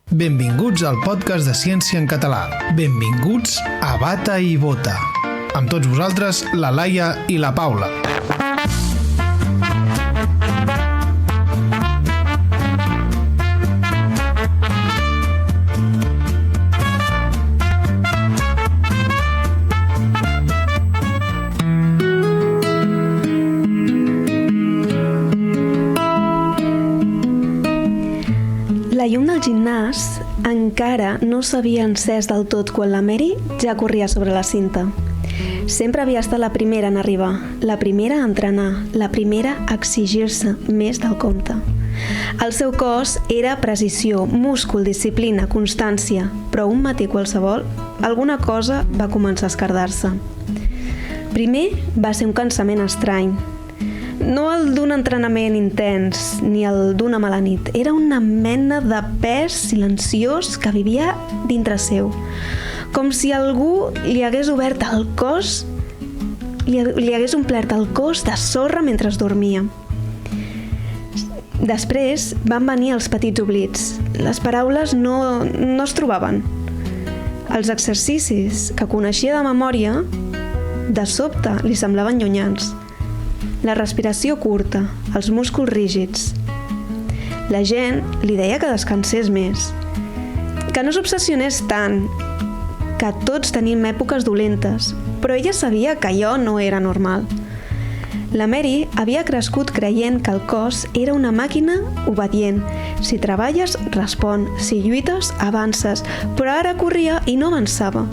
Benvinguts al podcast de Ciència en Català. Benvinguts a Bata i Bota. Amb tots vosaltres, la Laia i la Paula. La llum del gimnàs encara no s'havia encès del tot quan la Mary ja corria sobre la cinta. Sempre havia estat la primera en arribar, la primera a entrenar, la primera a exigir-se més del compte. El seu cos era precisió, múscul, disciplina, constància, però un matí qualsevol, alguna cosa va començar a esquerdar-se. Primer va ser un cansament estrany. No el d'un entrenament intens, ni el d'una mala nit. Era una mena de pes silenciós que vivia dintre seu. Com si algú li hagués obert el cos, li hagués omplert el cos de sorra mentre dormia. Després van venir els petits oblits. Les paraules no es trobaven. Els exercicis que coneixia de memòria, de sobte li semblaven llunyans. La respiració curta, els músculs rígids. La gent li deia que descansés més, que no s'obsessionés tant, que tots tenim èpoques dolentes, però ella sabia que allò no era normal. La Mary havia crescut creient que el cos era una màquina obedient. Si treballes, respon. Si lluites, avances. Però ara corria i no avançava.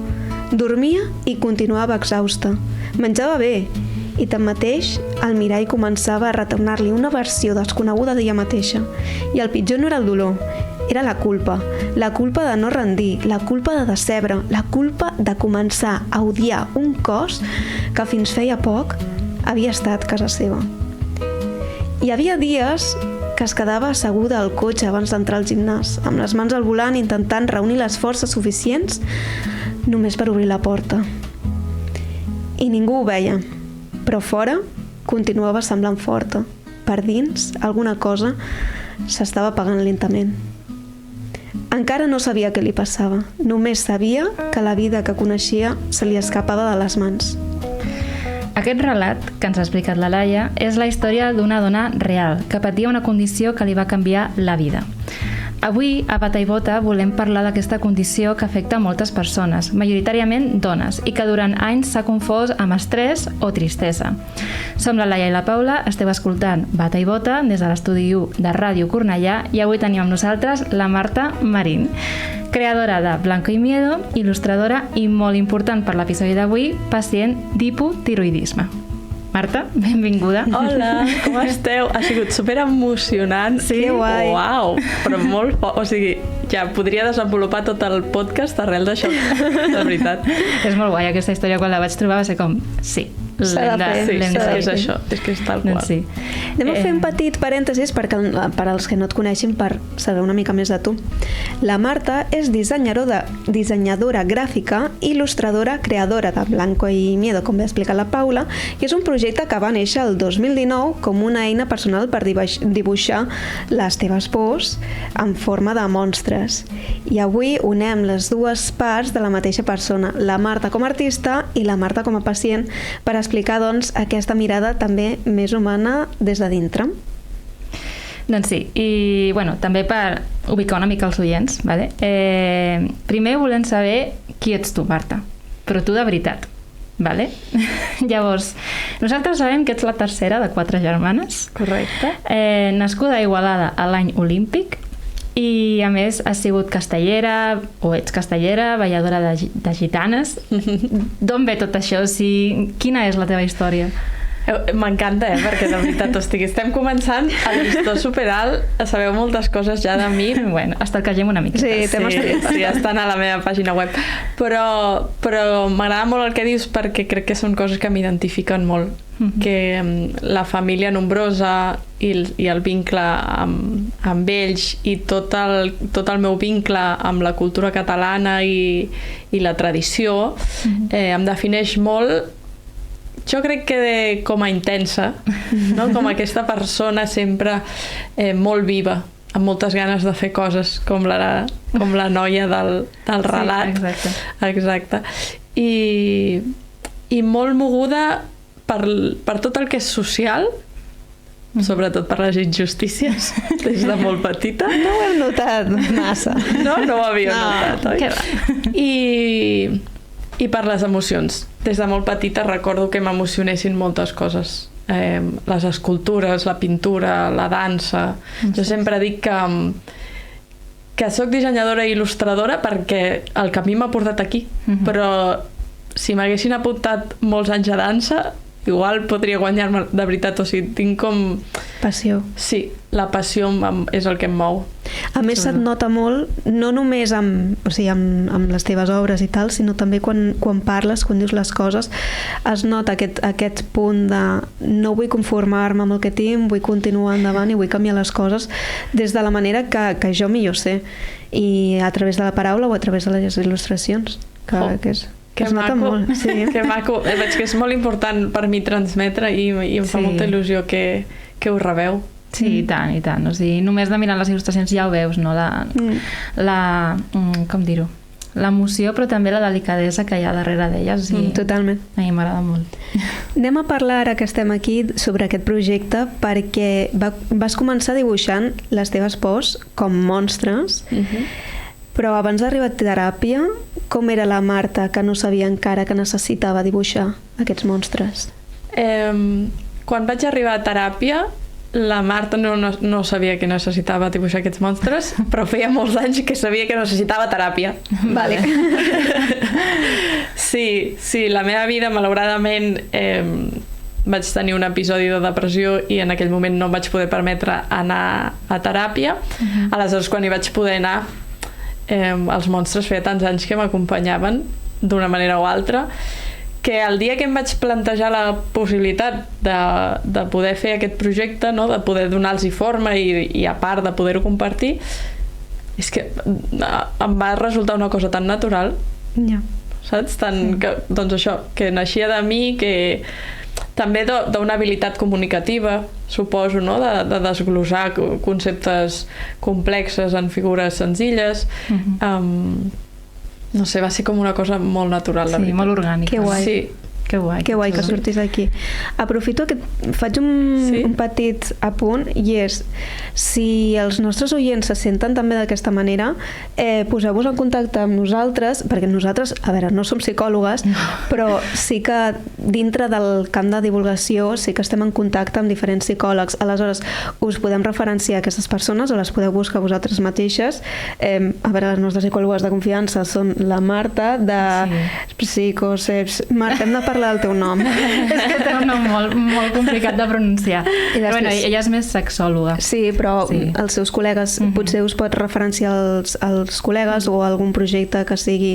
Dormia i continuava exhausta. Menjava bé, i tanmateix el mirall començava a retornar-li una versió desconeguda d'ella mateixa. I el pitjor no era el dolor, era la culpa de no rendir, la culpa de decebre, la culpa de començar a odiar un cos que fins feia poc havia estat casa seva. Hi havia dies que es quedava asseguda al cotxe abans d'entrar al gimnàs, amb les mans al volant intentant reunir les forces suficients només per obrir la porta. I ningú ho veia. Però fora continuava semblant forta. Per dins, alguna cosa s'estava apagant lentament. Encara no sabia què li passava. Només sabia que la vida que coneixia se li escapava de les mans. Aquest relat que ens ha explicat la Laia és la història d'una dona real que patia una condició que li va canviar la vida. Avui, a Bata i Bota, volem parlar d'aquesta condició que afecta moltes persones, majoritàriament dones, i que durant anys s'ha confós amb estrès o tristesa. Som la Laia i la Paula, esteu escoltant Bata i Bota des de l'estudi 1 de Ràdio Cornellà i avui tenim amb nosaltres la Marta Marín, creadora de Blanco y Miedo, il·lustradora i, molt important per l'episodi d'avui, pacient d'hipotiroïdisme. Marta, benvinguda. Hola, com esteu? Ha sigut superemocionant. Sí, que guai. Uau, però molt o sigui, ja podria desenvolupar tot el podcast arrel d'això, de veritat. És molt guai aquesta història, quan la vaig trobar va ser com, sí, l'hem de és això, és que és tal qual. Sí. Anem a fer un petit parèntesis per als que no et coneixin, per saber una mica més de tu. La Marta és dissenyadora gràfica, il·lustradora, creadora de Blanco y Miedo, com va explicar la Paula, i és un projecte que va néixer el 2019 com una eina personal per dibuixar les teves pors en forma de monstres. I avui unem les dues parts de la mateixa persona, la Marta com a artista i la Marta com a pacient, per explicar, doncs, aquesta mirada també més humana des de dintre. Doncs sí, i bueno, també per ubicar una mica els oients, vale? Primer volem saber qui ets tu, Marta, però tu de veritat, vale? Llavors, nosaltres sabem que ets la tercera de 4 germanes. Correcte. Nascuda a Igualada a l'any olímpic i, a més, has sigut castellera, o ets castellera, balladora de gitanes. D'on ve tot això? Quina és la teva història? M'encanta, perquè de veritat, estem començant a llistó superalt, sabeu moltes coses ja de mi. Bueno, estalquegem una mica. Sí, estan a la meva pàgina web. Però m'agrada molt el que dius perquè crec que són coses que m'identifiquen molt. Que la família nombrosa i el vincle amb ells i tot el meu vincle amb la cultura catalana i la tradició em defineix molt. Jo crec que com a intensa, no? Com aquesta persona sempre molt viva amb moltes ganes de fer coses com la noia del relat. Sí, exacte. I molt moguda per tot el que és social, sobretot per les injustícies, des de molt petita. No ho hem notat massa. No ho havíeu notat, oi? I per les emocions. Des de molt petita recordo que m'emocionessin moltes coses. Les escultures, la pintura, la dansa. Jo sempre dic que soc dissenyadora i il·lustradora perquè el camí m'ha portat aquí. Però si m'haguessin apuntat molts anys a dansa, igual podria guanyar-me de veritat. O sigui, tinc com... Passió. Sí, la passió és el que em mou. A més, se't nota molt, no només amb les teves obres i tal, sinó també quan parles, quan dius les coses, es nota aquest punt de no vull conformar-me amb el que tinc, vull continuar endavant i vull canviar les coses des de la manera que jo millor sé, i a través de la paraula o a través de les il·lustracions, que es nota molt. Sí. Que maco. Veig que és molt important per mi transmetre i em fa molta il·lusió que ho rebeu. Sí, i tant. O sigui, només de mirar les il·lustracions ja ho veus, no? Com dir-ho? L'emoció, però també la delicadesa que hi ha darrere d'elles. O sigui, totalment. A mi m'agrada molt. Anem a parlar, ara que estem aquí, sobre aquest projecte, perquè vas començar dibuixant les teves pors com monstres, però abans d'arribar a teràpia, com era la Marta, que no sabia encara que necessitava dibuixar aquests monstres? Quan vaig arribar a teràpia, la Marta no sabia que necessitava dibuixar aquests monstres, però feia molts anys que sabia que necessitava teràpia. Vale. Sí, la meva vida, malauradament, vaig tenir un episodi de depressió i en aquell moment no em vaig poder permetre anar a teràpia. Aleshores, quan hi vaig poder anar, els monstres feia tants anys que m'acompanyaven d'una manera o altra, que el dia que em vaig plantejar la possibilitat de poder fer aquest projecte, no? De poder donar-los forma i a part de poder-ho compartir, és que em va resultar una cosa tan natural, saps? Doncs això, que naixia de mi, que també d'una habilitat comunicativa, suposo, no? De desglossar conceptes complexes en figures senzilles. No sé, va ser com una cosa molt natural, la veritat. Sí, molt orgànica. Que guai. Sí. Que guai que sortis d'aquí. Aprofito que faig un petit apunt, i és, si els nostres oients se senten també d'aquesta manera, poseu-vos en contacte amb nosaltres, perquè nosaltres, a veure, no som psicòlogues, però sí que dintre del camp de divulgació sí que estem en contacte amb diferents psicòlegs. Aleshores, us podem referenciar a aquestes persones o les podeu buscar vosaltres mateixes. A veure, les nostres psicòlogues de confiança són la Marta, de Psicoceps. Marta, hem de parlar del teu nom. És que té un nom molt complicat de pronunciar. Però bueno, ella és més sexòloga. Sí, però els seus col·legues, potser us pot referenciar als col·legues o algun projecte que sigui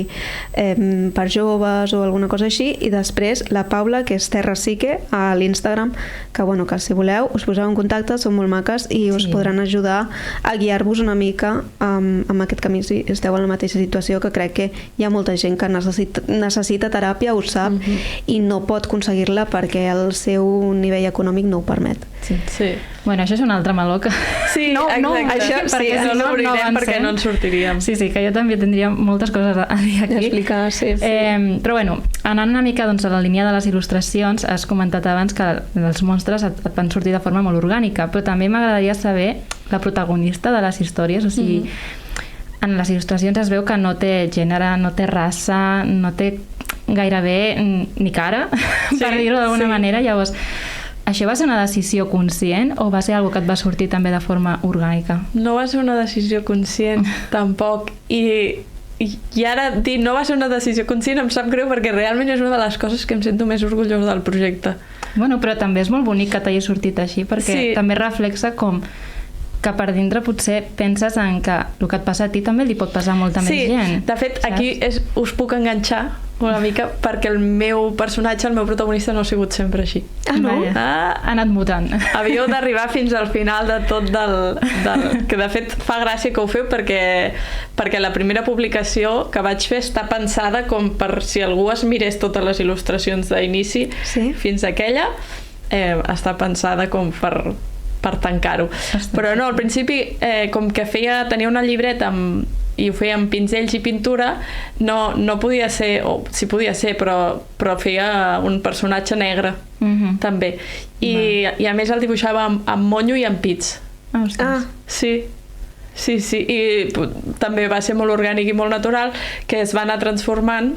per joves o alguna cosa així, i després la Paula, que és Terra Psique, a l'Instagram, que si voleu us poseu en contacte, són molt maques i us podran ajudar a guiar-vos una mica amb aquest camí si esteu en la mateixa situació, que crec que hi ha molta gent que necessita teràpia, ho sap, i no pot aconseguir-la perquè el seu nivell econòmic no ho permet. Sí. Bueno, això és una altra meló que... Sí, exacte. Això no l'obrirem perquè no ens sortiríem. Sí, que jo també tindria moltes coses a dir aquí. Explicar, sí. Però bueno, anant una mica a la línia de les il·lustracions, has comentat abans que els monstres et van sortir de forma molt orgànica, però també m'agradaria saber la protagonista de les històries, o sigui, en les il·lustracions es veu que no té gènere, no té raça, no té gairebé ni cara, per dir-ho d'alguna manera. Llavors, això va ser una decisió conscient o va ser una cosa que et va sortir també de forma orgànica? No va ser una decisió conscient, tampoc. I ara dir no va ser una decisió conscient em sap greu perquè realment és una de les coses que em sento més orgullós del projecte. Bueno, però també és molt bonic que t'hagi sortit així, perquè també reflexa com que per dintre potser penses en que el que et passa a ti també li pot passar a molta més gent. Sí, de fet, aquí us puc enganxar una mica perquè el meu personatge, el meu protagonista, no ha sigut sempre així. No? Ha anat mutant. Havíeu d'arribar fins al final de tot que de fet fa gràcia que ho feu perquè la primera publicació que vaig fer està pensada com per si algú es mirés totes les il·lustracions d'inici fins a aquella, està pensada com per per tancar-ho. Però no, al principi, com que tenia una llibreta i ho feia amb pinzells i pintura, no podia ser, o sí podia ser, però feia un personatge negre, també. I a més el dibuixava amb monyo i amb pits. Sí, i també va ser molt orgànic i molt natural, que es va anar transformant.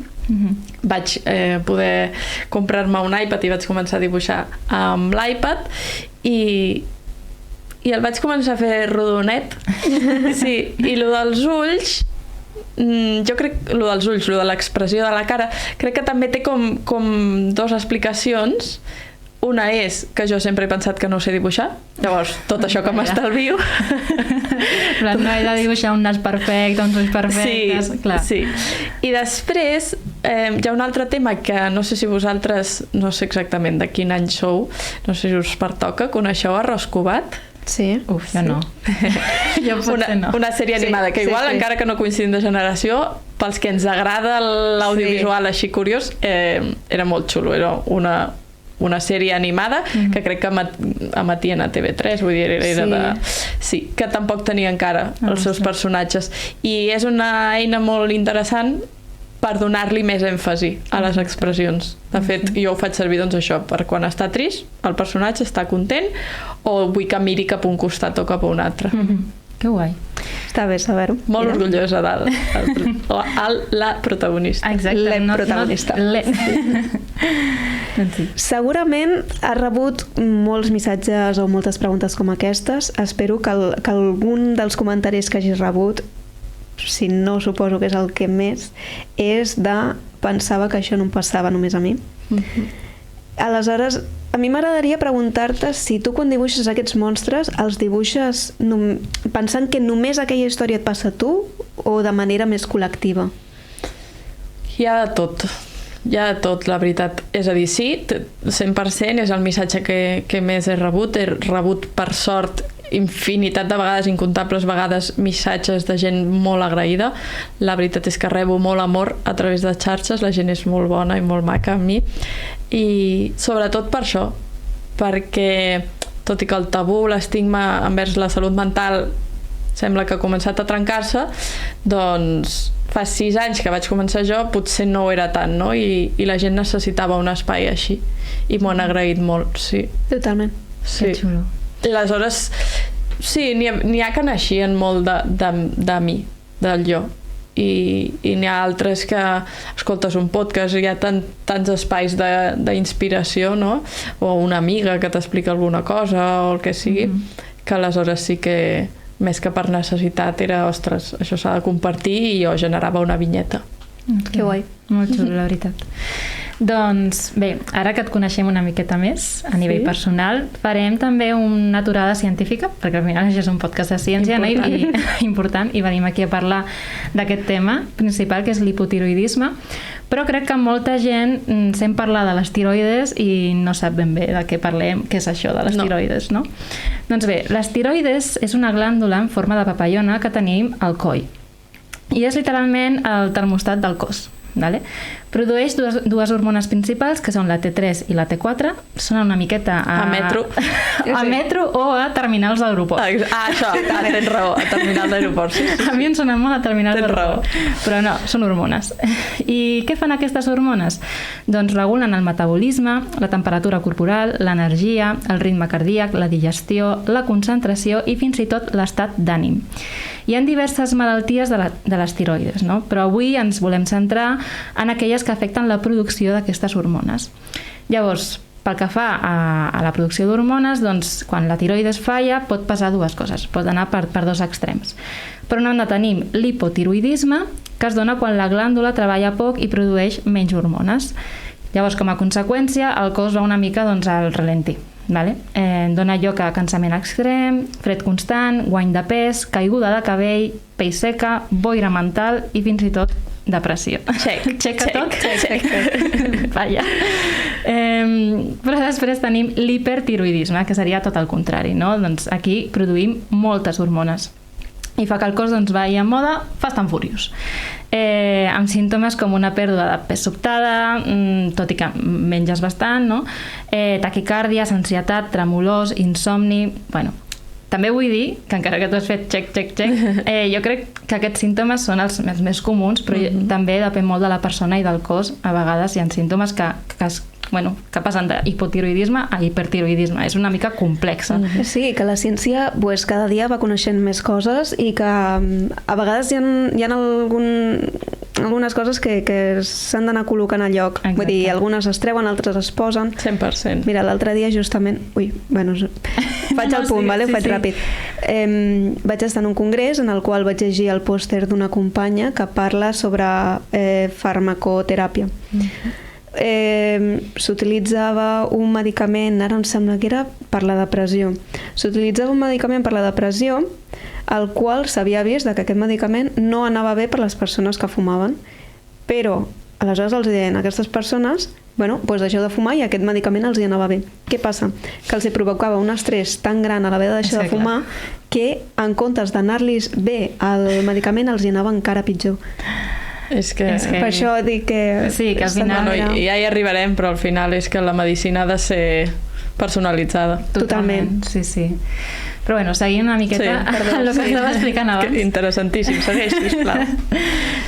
Vaig poder comprar-me un iPad i vaig començar a dibuixar amb l'iPad i el vaig començar a fer rodonet. Sí, i lo dels ulls, jo crec que lo dels ulls, lo de l'expressió de la cara, crec que també té com dues explicacions. Una és que jo sempre he pensat que no sé dibuixar, llavors tot això que m'estalvio. No he de dibuixar un nas perfecte, uns ulls perfectes, clar. Sí. I després hi ha un altre tema que no sé si vosaltres, no sé exactament de quin any sou, no sé si us pertoca, coneixeu Arròs Covat? Sí. Uf, jo no. Jo potser no. Una sèrie animada que igual, encara que no coincidim de generació, pels que ens agrada l'audiovisual així curiós, era molt xulo, era una sèrie animada que crec que emetien a TV3, vull dir, era de... Sí, que tampoc tenia encara els seus personatges. I és una eina molt interessant per donar-li més èmfasi a les expressions. De fet, jo ho faig servir doncs això, per quan està trist, el personatge està content, o vull que miri cap a un costat o cap a un altre. Que guai. Està bé saber-ho. Molt orgullosa de la protagonista. Exacte. Protagonista. Segurament has rebut molts missatges o moltes preguntes com aquestes. Espero que algun dels comentaris que hagis rebut, si no suposo que és el que més, és de pensava que això no em passava només a mi. Aleshores, a mi m'agradaria preguntar-te si tu quan dibuixes aquests monstres els dibuixes pensant que només aquella història et passa a tu o de manera més col·lectiva? Hi ha de tot. Hi ha de tot, la veritat. És a dir, sí, 100% és el missatge que més he rebut. He rebut, per sort, infinitat de vegades, incomptables vegades, missatges de gent molt agraïda. La veritat és que rebo molt amor a través de xarxes, la gent és molt bona i molt maca amb mi. I sobretot per això, perquè tot i que el tabú, l'estigma envers la salut mental sembla que ha començat a trencar-se, doncs fa 6 anys que vaig començar jo, potser no ho era tant, no? I la gent necessitava un espai així i m'ho han agraït molt, sí. Totalment. Sí. Que xulo. Aleshores, sí, n'hi ha que naixien molt de mi, del jo. I n'hi ha altres que escoltes un podcast, hi ha tants espais d'inspiració, no? O una amiga que t'explica alguna cosa o el que sigui, que aleshores sí que més que per necessitat era, ostres, això s'ha de compartir, i jo generava una vinyeta. Que guai. Molt xulo, la veritat. Doncs bé, ara que et coneixem una miqueta més a nivell personal, farem també una aturada científica, perquè al final això és un podcast de ciència, important, i venim aquí a parlar d'aquest tema principal, que és l'hipotiroïdisme, però crec que molta gent sent parlar de les tiroides i no sap ben bé de què parlem, què és això de les tiroides, no? Doncs bé, les tiroides és una glàndula en forma de papallona que tenim al coll, i és literalment el termòstat del cos. Vale? Produeix dues hormones principals, que són la T3 i la T4. Són una miqueta a metro. A metro o a terminals d'aeroport. Això, tens raó, a terminals d'aeroport. Sí. A mi em sona molt a terminals d'aeroport. Però no, són hormones. I què fan aquestes hormones? Doncs regulen el metabolisme, la temperatura corporal, l'energia, el ritme cardíac, la digestió, la concentració i fins i tot l'estat d'ànim. Hi ha diverses malalties de les tiroides, no? Però avui ens volem centrar en aquelles que afecten la producció d'aquestes hormones. Llavors, pel que fa a la producció d'hormones, doncs, quan la tiroides falla pot passar dues coses, pot anar per dos extrems. Per una banda tenim l'hipotiroïdisme, que es dona quan la glàndula treballa poc i produeix menys hormones. Llavors, com a conseqüència, el cos va una mica al ralentí. Vale? Dona lloc a cansament extrem, fred constant, guany de pes, caiguda de cabell, pell seca, boira mental i fins i tot depressió. Check tot? Check. Vaja. Però després tenim l'hipertiroïdisme, que seria tot el contrari, no? Doncs aquí produïm moltes hormones. i fa que el cos doncs, vagi en moda Fast and Furious. Amb símptomes com una pèrdua de pes sobtada, tot i que menges bastant, no? Taquicàrdia, ansietat, tremolors, insomni... Bueno, també vull dir que encara que tu has fet check, jo crec que aquests símptomes són els més comuns, però també depèn molt de la persona i del cos. A vegades hi ha símptomes que passen d'hipotiroidisme a hipertiroidisme. És una mica complexa. Sí, que la ciència pues, cada dia va coneixent més coses i que a vegades hi ha algunes coses que s'han d'anar col·locant a lloc. Exacte. Vull dir, algunes es treuen, altres es posen. 100%. Mira, l'altre dia justament... faig el punt, vale? Ho faig ràpid. Vaig estar en un congrés en el qual vaig llegir el pòster d'una companya que parla sobre farmacoteràpia. S'utilitzava un medicament, ara em sembla que era per la depressió. S'utilitzava un medicament per la depressió, el qual s'havia vist que aquest medicament no anava bé per les persones que fumaven, però aleshores els deien a aquestes persones doncs deixeu de fumar i aquest medicament els hi anava bé. Què passa? Que els hi provocava un estrès tan gran a l'haver de deixar de fumar que en comptes d'anar-los bé el medicament els hi anava encara pitjor. És que... Per això dic que... Sí, que al final... ja hi arribarem, però al final és que la medicina ha de ser personalitzada. Totalment. Sí. Però bueno, seguint una miqueta el que estava explicant abans. Interessantíssim, segueix, sisplau.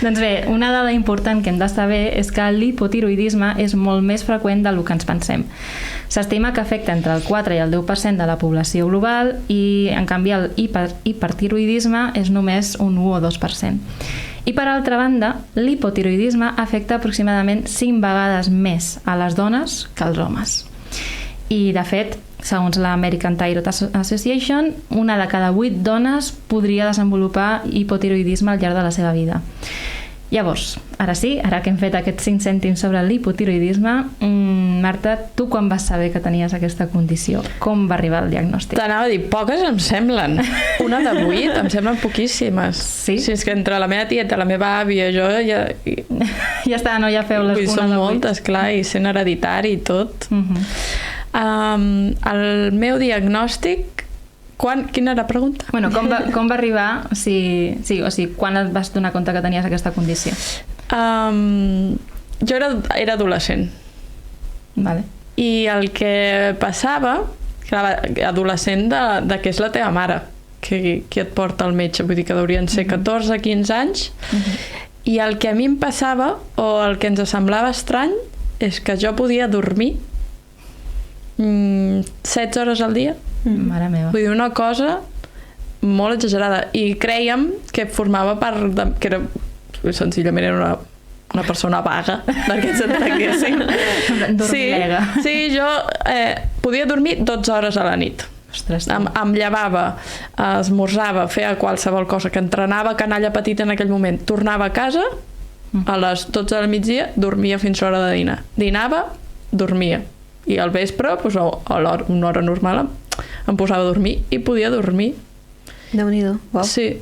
Doncs bé, una dada important que hem de saber és que l'hipotiroidisme és molt més freqüent del que ens pensem. S'estima que afecta entre el 4 i el 10% de la població global i, en canvi, el hipertiroidisme és només un 1 o 2%. I, per altra banda, l'hipotiroidisme afecta aproximadament 5 vegades més a les dones que als homes. I, de fet, segons l'American Thyroid Association, una de cada 8 dones podria desenvolupar hipotiroidisme al llarg de la seva vida. Llavors, ara que hem fet aquests 5 cèntims sobre l'hipotiroidisme, Marta, tu quan vas saber que tenies aquesta condició? Com va arribar el diagnòstic? T'anava a dir, poques em semblen. Una de 8 em semblen poquíssimes. Sí? Si és que entre la meva tieta, la meva àvia, jo ja... Ja està, no? Ja feu les una de 8. Són moltes, clar, i sent hereditari i tot. El meu diagnòstic... Quina era la pregunta? Bueno, com va arribar, o sigui, quan et vas donar compte que tenies aquesta condició? Jo era adolescent. Vale. I el que passava, adolescent de que és la teva mare, qui et porta al metge, vull dir que deurien ser 14, 15 anys, i el que a mi em passava, o el que ens semblava estrany, és que jo podia dormir 16 hores al dia. Mare meva. Vull dir, una cosa molt exagerada. I crèiem que formava part de... que era, senzillament era una persona vaga, perquè ens entenguéssim. Dormilega. Sí, jo podia dormir 12 hores a la nit. Ostres, em llevava, esmorzava, feia qualsevol cosa, que entrenava canalla petita en aquell moment, tornava a casa a les 12 del migdia, dormia fins a l'hora de dinar. Dinava, dormia. I al vespre, a una hora normal, em posava a dormir i podia dormir. Déu-n'hi-do, uau. Sí.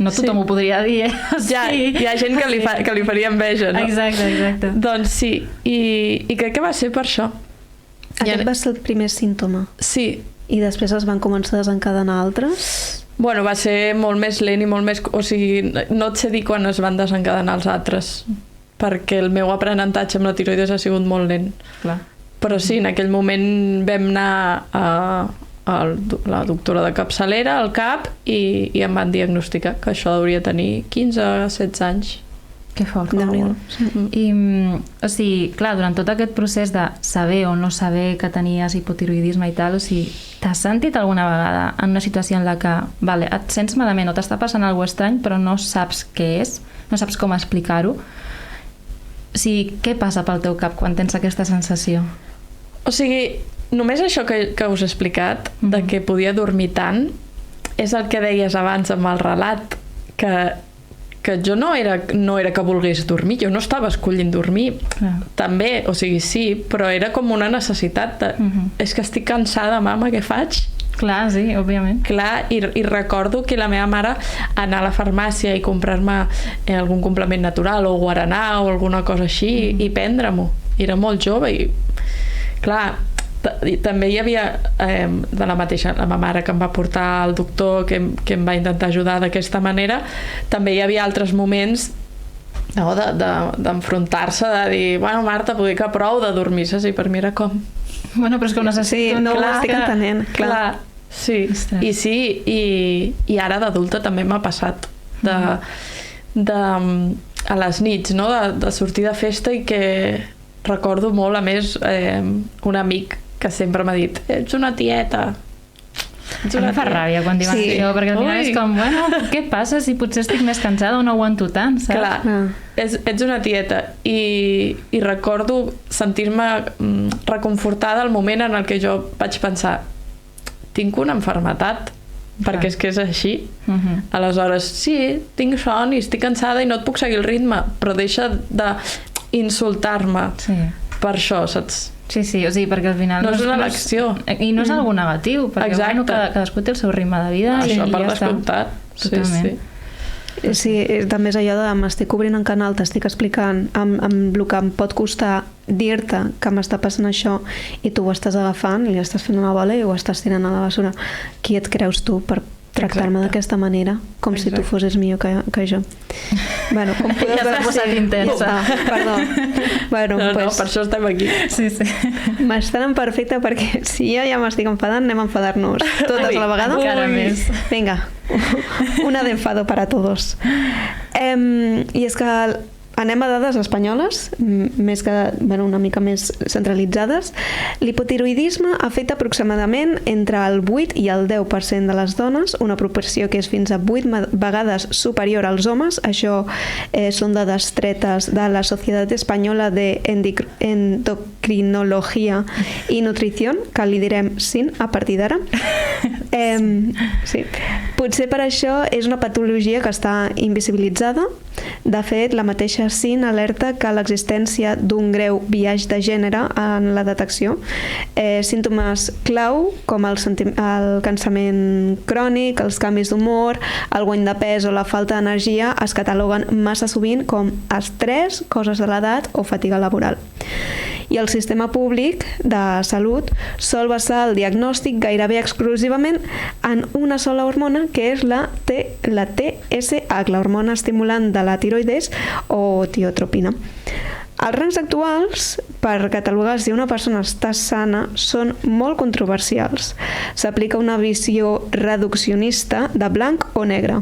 No tothom ho podria dir, Hi ha gent que li faria enveja, no? Exacte. Doncs sí, i crec que va ser per això. Aquest va ser el primer símptoma. Sí. I després es van començar a desencadenar altres? Bueno, va ser molt més lent i molt més... O sigui, no et sé dir quan es van desencadenar els altres, perquè el meu aprenentatge amb la tiroides ha sigut molt lent. Clar. Però sí, en aquell moment vam anar a la doctora de capçalera, al CAP, i em van diagnosticar que això hauria de tenir 15 o 16 anys. Que fort. I, o sigui, clar, durant tot aquest procés de saber o no saber que tenies hipotiroidisme i tal, o sigui, t'has sentit alguna vegada en una situació en la que, vale, et sents malament o t'està passant alguna cosa estrany, però no saps què és, no saps com explicar-ho? O sigui, què passa pel teu cap quan tens aquesta sensació? O sigui, només això que us he explicat, de que podia dormir tant, és el que deies abans amb el relat, que jo no era que volgués dormir, jo no estava escollint dormir. També, o sigui, sí, però era com una necessitat de... És que estic cansada, mama, què faig? Clar, sí, òbviament. Clar, i recordo que la meva mare anar a la farmàcia i comprar-me algun complement natural o guaraná o alguna cosa així i prendre-m'ho. Era molt jove i, clar, també hi havia de la mateixa, la meva mare que em va portar al doctor, que em va intentar ajudar d'aquesta manera, també hi havia altres moments d'enfrontar-se, de dir, bueno, Marta, poder que prou de dormir, i per mi era com... Bueno, però és que ho necessito. Sí, no ho estic entenent, clar. Sí, i ara d'adulta també m'ha passat a les nits, no? De sortir de festa, i que recordo molt, a més, un amic que sempre m'ha dit, ets una tieta. Em fa ràbia quan diuen això, perquè al final és com, bueno, què passa si potser estic més cansada o no aguanto tant, saps? Clar, ets una tieta, i recordo sentir-me reconfortada al moment en el que jo vaig pensar, tinc una infermetat, perquè és que és així. Aleshores, sí, tinc son i estic cansada i no et puc seguir el ritme, però deixa d'insultar-me per això, saps? Sí, o sigui, perquè al final... No és una elecció. I no és algo negatiu, perquè bueno, cadascú té el seu ritme de vida. Això per ja descomptat. Sí, també és allò de m'estic obrint un canal, t'estic explicant amb el que em pot costar dir-te que m'està passant això, i tu ho estàs agafant i estàs fent una bola i ho estàs tirant a la basura. Qui et creus tu per tractar-me d'aquesta manera, com si tu fossis millor que jo? Bueno, com podeu ja s'ha posat intensa. Perdó. Bueno, no, per això estem aquí. Sí. M'estan perfecte, perquè si jo ja m'estic enfadant, anem a enfadar-nos totes a la vegada. Encara més. Vinga, una d'enfado para todos. I és que anem a dades espanyoles, més que, bueno, una mica més centralitzades. L'hipotiroïdisme afecta aproximadament entre el 8 i el 10% de les dones, una proporció que és fins a 8 vegades superior als homes. Això són dades tretes de la Societat Espanyola de Endocrinologia i Nutrició, que li direm SIN a partir d'ara. Sí. Potser per això és una patologia que està invisibilitzada. De fet, la mateixa SIN alerta que l'existència d'un greu biaix de gènere en la detecció. Símptomes clau, com el cansament crònic, els canvis d'humor, el guany de pes o la falta d'energia, es cataloguen massa sovint com estrès, coses de l'edat o fatiga laboral. I el sistema públic de salut sol basar el diagnòstic gairebé exclusivament en una sola hormona, que és la TSH, l'hormona estimulant de la tiroides o tiotropina. Els rangs actuals per catalogar si una persona està sana són molt controversials. S'aplica una visió reduccionista de blanc o negre,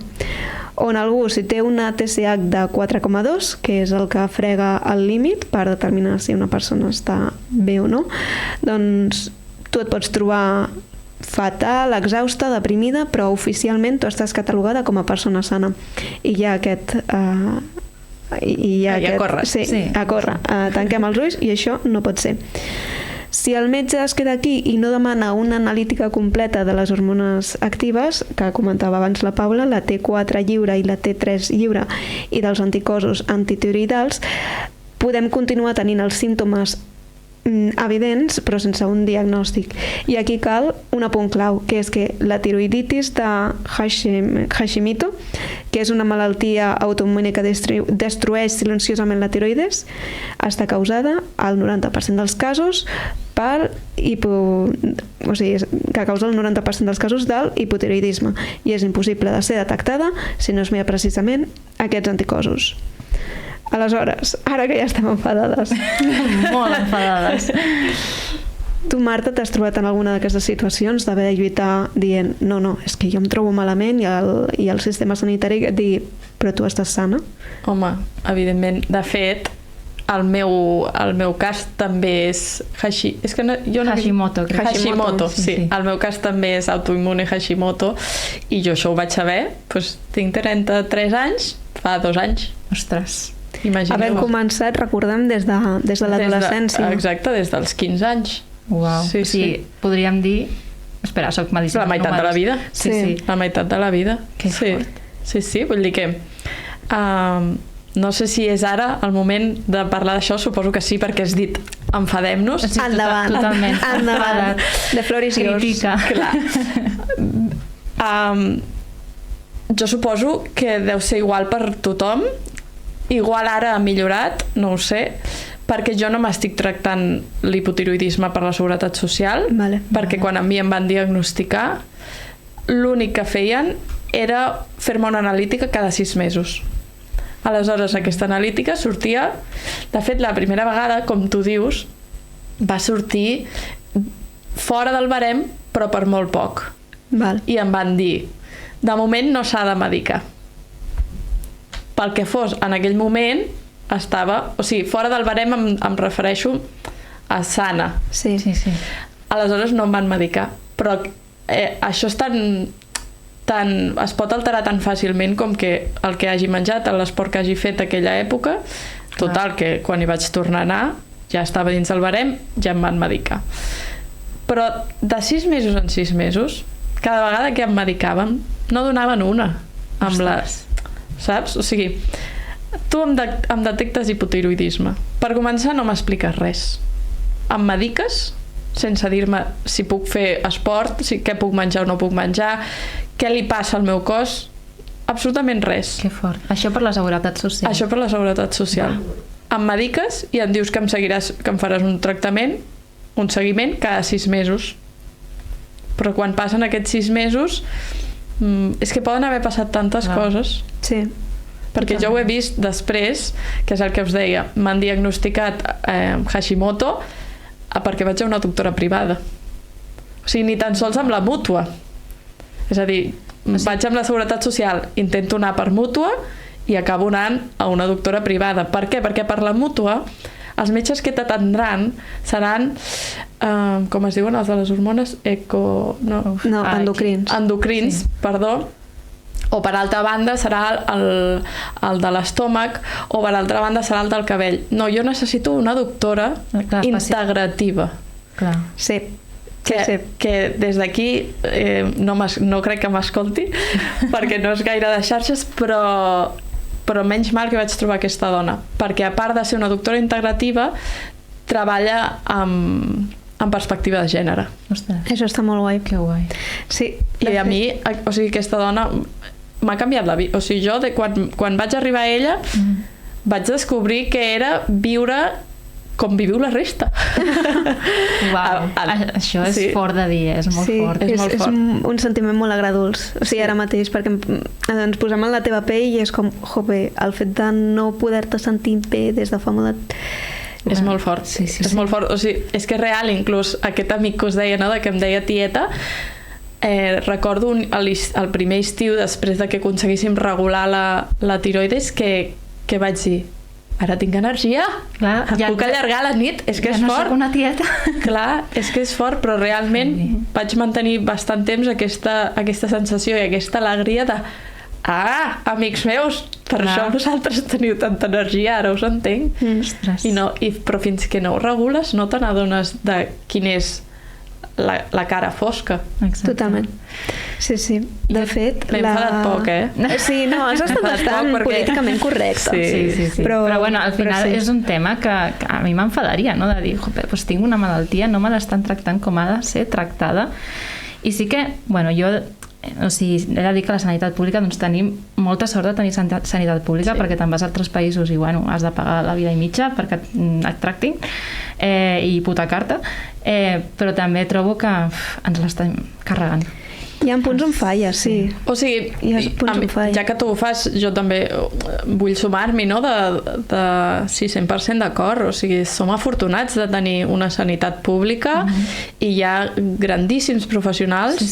on algú, si té una TSH de 4,2, que és el que frega el límit per determinar si una persona està bé o no, doncs tu et pots trobar fatal, exhausta, deprimida, però oficialment tu estàs catalogada com a persona sana. I hi ha aquest... a córrer. Sí, a córrer. Tanquem els ulls i això no pot ser. Si el metge es queda aquí i no demana una analítica completa de les hormones actives, que comentava abans la Paula, la T4 lliure i la T3 lliure, i dels anticossos antitiroïdals, podem continuar tenint els símptomes evidents però sense un diagnòstic. I aquí cal un apunt clau, que és que la tiroïditis de Hashimoto, que és una malaltia autoimmune que destrueix silenciosament la tiroides, està causada al 90% dels casos que causa el 90% dels casos del hipotiroïdisme, i és impossible de ser detectada si no es mira precisament aquests anticossos. Aleshores, ara que ja estem enfadades. Molt enfadades. Tu, Marta, t'has trobat en alguna d'aquestes situacions d'haver de lluitar dient no, és que jo em trobo malament, i el sistema sanitari et digui però tu estàs sana? Home, evidentment. De fet, el meu cas també és Hashimoto. Hashimoto, sí. El meu cas també és autoimmune Hashimoto, i jo això ho vaig saber, tinc 33 anys, fa 2 anys. Ostres. Havent començat, recordem, des de l'adolescència. Exacte, des dels 15 anys. Uau. Sí. Podríem dir... Espera, soc malíssima. La meitat de la vida. Sí. La meitat de la vida. Que fort. Sí, vull dir que... no sé si és ara el moment de parlar d'això, suposo que sí, perquè has dit enfadem-nos. Sí, endavant. Totalment. Endavant. The floor is yours. Critica. Clar. Jo suposo que deu ser igual per tothom. Igual ara ha millorat, no ho sé, perquè jo no m'estic tractant l'hipotiroidisme per la Seguretat Social, perquè quan a mi em van diagnosticar, l'únic que feien era fer-me una analítica cada 6 mesos. Aleshores, aquesta analítica sortia... De fet, la primera vegada, com tu dius, va sortir fora del barem, però per molt poc. I em van dir, de moment no s'ha de medicar. Pel que fos, en aquell moment estava... O sigui, fora del barem em refereixo a sana. Sí. Aleshores no em van medicar. Però això és es pot alterar tan fàcilment com que el que hagi menjat, l'esport que hagi fet aquella època, total, que quan hi vaig tornar a anar ja estava dins del barem, ja em van medicar. Però de 6 mesos en 6 mesos, cada vegada que em medicàvem, no donaven una. Saps? O sigui, tu em detectes hipotiroidisme. Per començar, no m'expliques res. Em mediques sense dir-me si puc fer esport, què puc menjar o no puc menjar, què li passa al meu cos, absolutament res. Que fort. Això per la Seguretat Social. Això per la Seguretat Social. Em mediques i em dius que em faràs un tractament, un seguiment cada 6 mesos. Però quan passen aquests 6 mesos és que poden haver passat tantes coses. Sí. Perquè jo ho he vist després, que és el que us deia, m'han diagnosticat Hashimoto perquè vaig a una doctora privada. O sigui, ni tan sols amb la mútua. És a dir, vaig amb la Seguretat Social, intento anar per mútua i acabo anant a una doctora privada. Per què? Perquè per la mútua els metges que t'atendran seran, com es diuen els de les hormones? Endocrins. Endocrins, perdó. O per altra banda serà el de l'estómac, o per altra banda serà el del cabell. No, jo necessito una doctora integrativa. Clar. Sí. Que des d'aquí no crec que m'escolti perquè no és gaire de xarxes, però menys mal que vaig trobar aquesta dona, perquè a part de ser una doctora integrativa treballa en perspectiva de gènere. Ostres. Això està molt guai. Que guai. Sí. I a mi, o sigui, aquesta dona m'ha canviat la vida. O sigui, jo quan vaig arribar a ella vaig descobrir que era viure com viviu la resta. Uau, això és fort de dir, és molt fort. És un sentiment molt agradolç. O sigui, ara mateix, perquè ens posem en la teva pell i és com, jope, el fet de no poder-te sentir bé des de fa molt de... És molt fort. És molt fort. O sigui, és que és real, inclús aquest amic que us deia, no?, que em deia tieta, recordo el primer estiu, després de que aconseguíssim regular la tiroides, que vaig dir, ara tinc energia, puc allargar la nit, és que és fort. Ja no soc una tieta. Clar, és que és fort, però realment vaig mantenir bastant temps aquesta sensació i aquesta alegria de amics meus, per això vosaltres teniu tanta energia, ara us entenc. Però fins que no ho regules no te n'adones de quin és la cara fosca. Exacte. Totalment. Sí. De fet... L'he enfadat poc, Sí, no, has estat bastant políticament correcte. Sí. Però bueno, al final és un tema que a mi m'enfadaria, no?, de dir, doncs tinc una malaltia, no me l'estan tractant com ha de ser tractada. I sí que, bueno, jo... O sigui, he de dir que la sanitat pública doncs tenim molta sort de tenir sanitat pública, perquè te'n vas a altres països i bueno, has de pagar la vida i mitja perquè et tractin i hipotecar-te, però també trobo que ens l'estem carregant. Hi ha punts on falla, sí. O sigui, ja que tu ho fas, jo també vull sumar-m'hi, no?, de 100% d'acord. O sigui, som afortunats de tenir una sanitat pública i hi ha grandíssims professionals,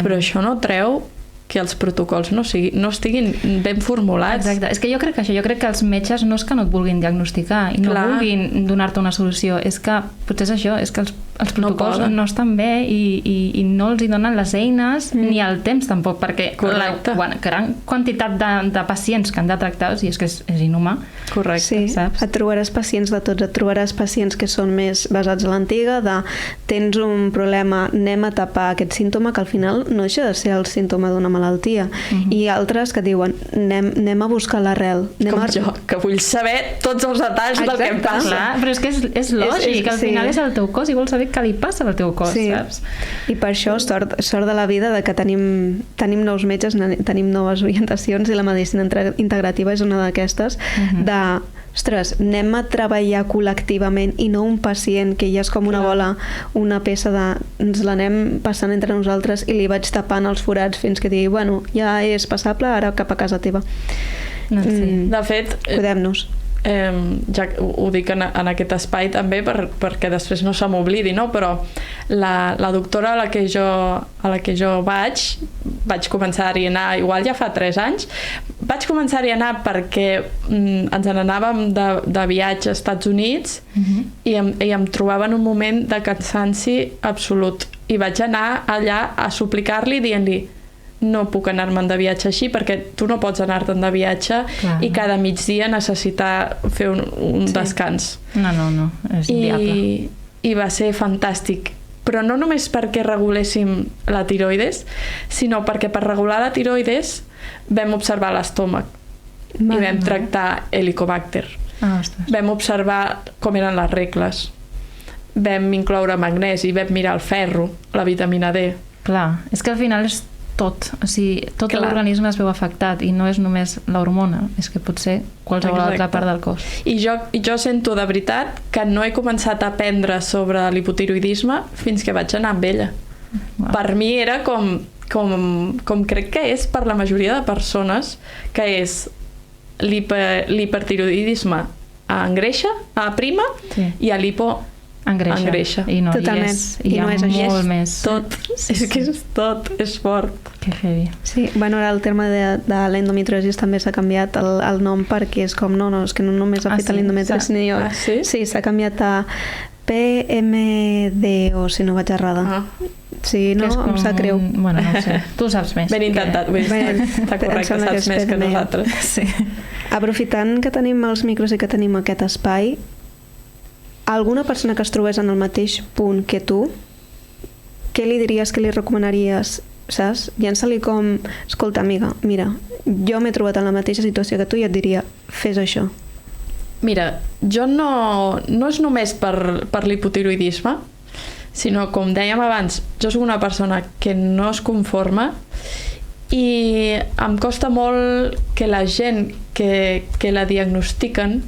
però això no treu que els protocols no estiguin ben formulats. Exacte. És que jo crec que els metges no és que no et vulguin diagnosticar i no vulguin donar-te una solució, és que potser és això, és que els protocols no estan bé i no els hi donen les eines ni el temps tampoc, perquè la gran quantitat de pacients que han de tractar, és que és inhumà. Correcte. Sí, et trobaràs pacients de tots, et trobaràs pacients que són més basats a l'antiga, de tens un problema, anem a tapar aquest símptoma, que al final no deixa de ser el símptoma d'una malaltia, i altres que diuen anem a buscar l'arrel. Com jo, que vull saber tots els detalls del que em passa. Clar, però és que és lògic, al final és el teu cos i vols saber què li passa al teu cos, saps? I per això sort de la vida de que tenim nous metges, tenim noves orientacions, i la medicina integrativa és una d'aquestes, ostres, anem a treballar col·lectivament i no un pacient que ja és com una bola, una peça ens l'anem passant entre nosaltres i li vaig tapant els forats fins que digui, bueno, ja és passable, ara cap a casa teva. De fet, cuidem-nos. Ja ho dic en aquest espai també perquè després no se m'oblidi, no? Però la doctora a la que jo vaig començar-hi a anar, igual ja fa 3 anys, vaig començar-hi a anar perquè ens n'anàvem de viatge als Estats Units i em trobava en un moment de cansanci absolut i vaig anar allà a suplicar-li dient-li, no puc anar-me'n de viatge així perquè tu no pots anar-te'n de viatge i cada migdia necessitar fer un descans. No, és inviable. I va ser fantàstic. Però no només perquè reguléssim la tiroides, sinó perquè per regular la tiroides vam observar l'estómac i vam tractar Helicobacter. Vam observar com eren les regles. Vam incloure magnesi, vam mirar el ferro, la vitamina D. Clar, és que al final és tot, o sigui, tot l'organisme es veu afectat i no és només l'hormona, és que pot ser qualsevol altra part del cos. I jo sento de veritat que no he començat a aprendre sobre l'hipotiroidisme fins que vaig anar amb ella. Per mi era com crec que és per la majoria de persones, que és l'hipertiroidisme engreixa, prima, i l'hipo engreixa. I no totalment. Hi no és molt més. Tot. És que és tot, és fort. Que heavy. Sí, bueno, ara el terme de l'endometriosis també s'ha canviat el nom perquè és com, no, és que no només afecta l'endometriosis, sí, s'ha canviat a PMDO, si no vaig errada. Sí, no? Em sap greu. Bueno, no sé. Tu saps més. Ben intentat, està correcte, saps més que nosaltres. Sí. Aprofitant que tenim els micros i que tenim aquest espai, alguna persona que es trobés en el mateix punt que tu, què li diries, què li recomanaries, saps? Llença-li com, escolta, amiga, mira, jo m'he trobat en la mateixa situació que tu i et diria, fes això. Mira, jo no és només per l'hipotiroidisme, sinó, com dèiem abans, jo soc una persona que no es conforma i em costa molt que la gent que la diagnostiquen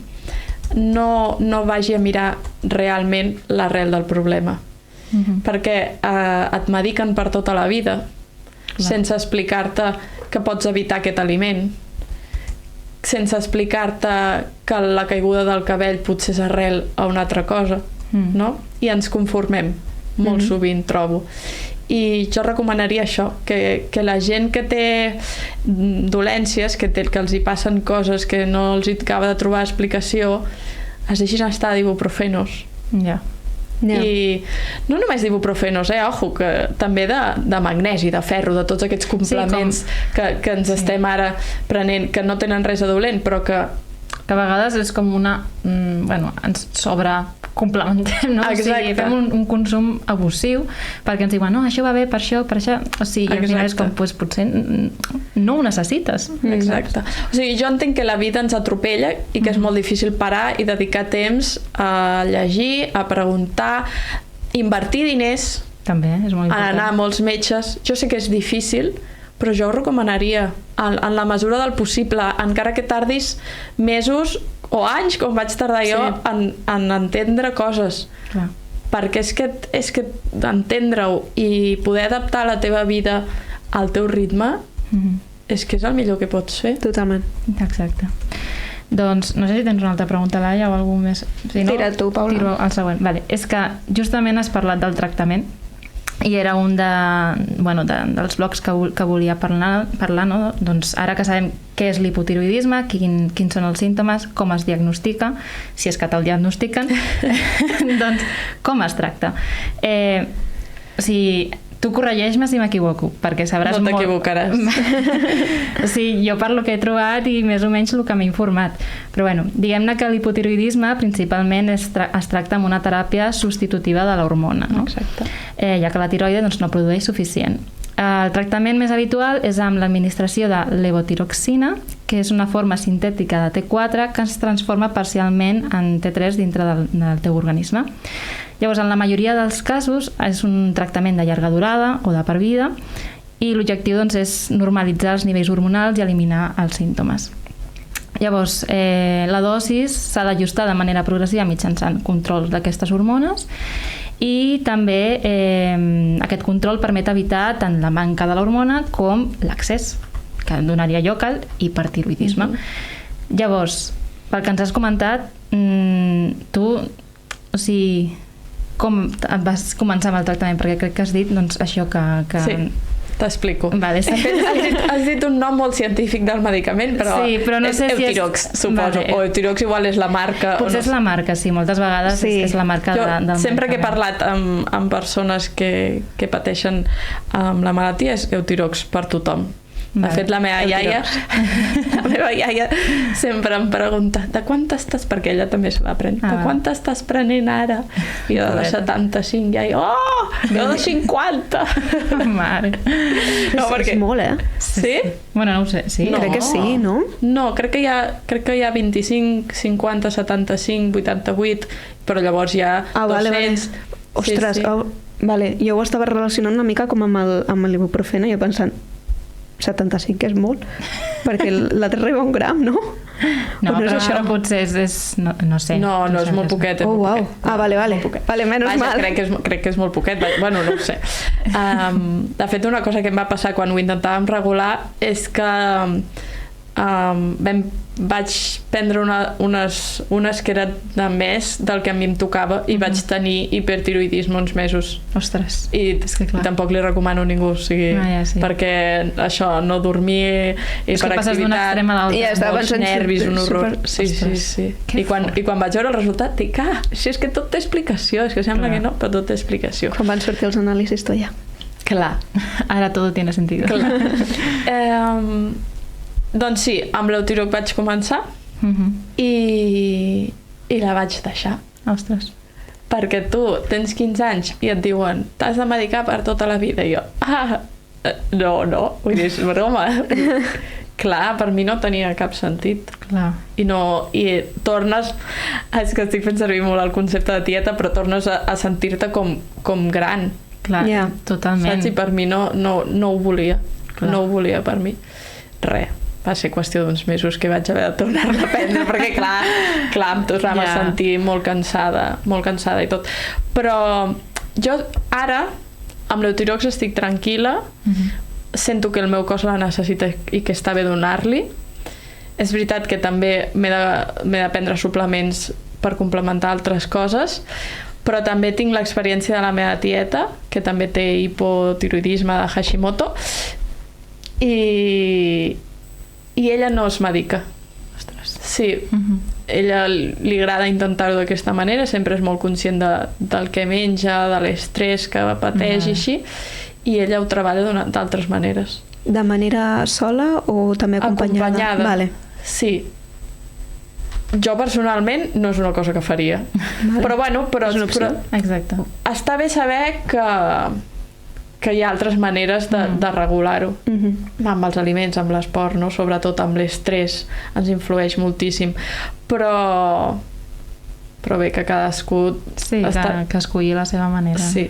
no vagi a mirar realment l'arrel del problema. Perquè et mediquen per tota la vida sense explicar-te que pots evitar aquest aliment, sense explicar-te que la caiguda del cabell potser és arrel a una altra cosa, no? I ens conformem molt sovint, trobo. I jo recomanaria això, que la gent que té dolències, que els hi passen coses que no els hi acaba de trobar explicació, es deixin estar d'ibuprofenos. I no només d'ibuprofenos, ojo, que també de magnesi, de ferro, de tots aquests complements que ens estem ara prenent, que no tenen res de dolent, però que a vegades és com una... ens complementem, no? Exacte. O sigui, fem un consum abusiu perquè ens diuen, no, això va bé per això, o sigui, i al final és com, potser no ho necessites. Exacte. O sigui, jo entenc que la vida ens atropella i que és molt difícil parar i dedicar temps a llegir, a preguntar, invertir diners, també és molt important. anar a molts metges. Jo sé que és difícil, però jo ho recomanaria en la mesura del possible, encara que tardis mesos o anys, com vaig tardar jo, en entendre coses. Clar. Perquè és que entendre-ho i poder adaptar la teva vida al teu ritme és que és el millor que pots fer. Totalment. Exacte. Doncs no sé si tens una altra pregunta, Laia, o alguna més. Si no, tira tu, Paula. Tiro el següent. Vale. És que justament has parlat del tractament i era un dels blocs que volia parlar, no? Doncs ara que sabem què és l'hipotiroidisme, quins són els símptomes, com es diagnostica, si és que te'l diagnostiquen, doncs com es tracta. Tu corregeix-me si m'equivoco, perquè sabràs molt... No t'equivocaràs. O sigui, jo per lo que he trobat i més o menys el que m'he informat. Però bueno, diguem-ne que l'hipotiroidisme principalment es tracta amb una teràpia substitutiva de l'hormona, no? Exacte. Ja que la tiroide no produeix suficient. El tractament més habitual és amb l'administració de levotiroxina que és una forma sintètica de T4 que es transforma parcialment en T3 dintre del teu organisme. Llavors, en la majoria dels casos és un tractament de llarga durada o de per vida i l'objectiu doncs, és normalitzar els nivells hormonals i eliminar els símptomes. Llavors, la dosis s'ha d'ajustar de manera progressiva mitjançant control d'aquestes hormones i també aquest control permet evitar tant la manca de l'hormona com l'accés, que donaria lloc al hipertiroidisme. Llavors, pel que ens has comentat, tu, o sigui, com vas començar amb el tractament? Perquè crec que has dit doncs, això que... Sí. T'explico. Vale, sí. Has dit un nom molt científic del medicament, però, sí, però no sé Eutirox, si és... suposo. O Eutirox igual és la marca. Potser és la marca, sí. Moltes vegades és la marca del medicament. Sempre que he parlat amb persones que pateixen amb la malaltia és Eutirox per tothom. De fet, la meva iaia sempre em pregunta de quant estàs, perquè ella també se la pren, de quant estàs prenent ara? I jo de 75, iaia, jo de 50! Mare. No, perquè... És molt, Sí? Bueno, no ho sé, sí. Crec que sí, no? No, crec que hi ha 25, 50, 75, 88, però llavors hi ha 200... Vale. Ostres, vale. Jo ho estava relacionant una mica com amb l'ibuprofena, jo pensant 75 és molt, perquè l'altre arriba a 1 gram, no? No, però potser és no sé. No, és molt poquet. Wow. Vale. Vale, menys mal. Crec que és molt poquet. Bueno, no ho sé. De fet, una cosa que em va passar quan ho intentàvem regular és que vaig prendre unes que era de mes del que a mi em tocava i vaig tenir hipertiroidisme uns mesos. Ostres. I tampoc li recomano a ningú, o sigui, perquè això, no dormir, hiperactivitat, d'un extrem a l'altre, molts nervis, un horror. Sí. I quan vaig veure el resultat dic, si és que tot té explicació, és que sembla que no, però tot té explicació. Quan van sortir els anàlisis, tu ja. Clar. Ara tot tiene sentido. Doncs sí, amb l'Eutirox vaig començar i la vaig deixar. Ostres. Perquè tu tens 15 anys i et diuen t'has de medicar per tota la vida. I jo, no, vull dir, és broma. Clar, per mi no tenia cap sentit. Clar. I tornes, és que estic fent servir molt el concepte de tieta, però tornes a sentir-te com gran. Clar, totalment. Saps? I per mi no ho volia. No ho volia per mi. Res. Va ser qüestió d'uns mesos que vaig haver de tornar-la a prendre, perquè clar, em tornava a sentir molt cansada i tot. Però jo ara, amb l'Eutirox estic tranquil·la, sento que el meu cos la necessita i que està bé donar-li. És veritat que també m'he de prendre suplements per complementar altres coses, però també tinc l'experiència de la meva tieta, que també té hipotiroidisme de Hashimoto, i ella no es medica. Ostres. Sí, ella li agrada intentar-ho d'aquesta manera, sempre és molt conscient del que menja, de l'estrès que pateix i així, i ella ho treballa d'altres maneres. De manera sola o també acompanyada? Acompanyada, vale. Sí. Jo personalment no és una cosa que faria. Vale. Però bueno, exacte. Està bé saber que hi ha altres maneres de regular-ho. Amb els aliments, amb l'esport, no? Sobretot amb l'estrès, ens influeix moltíssim. Però bé, que cadascú... Sí, que escolli la seva manera. Sí.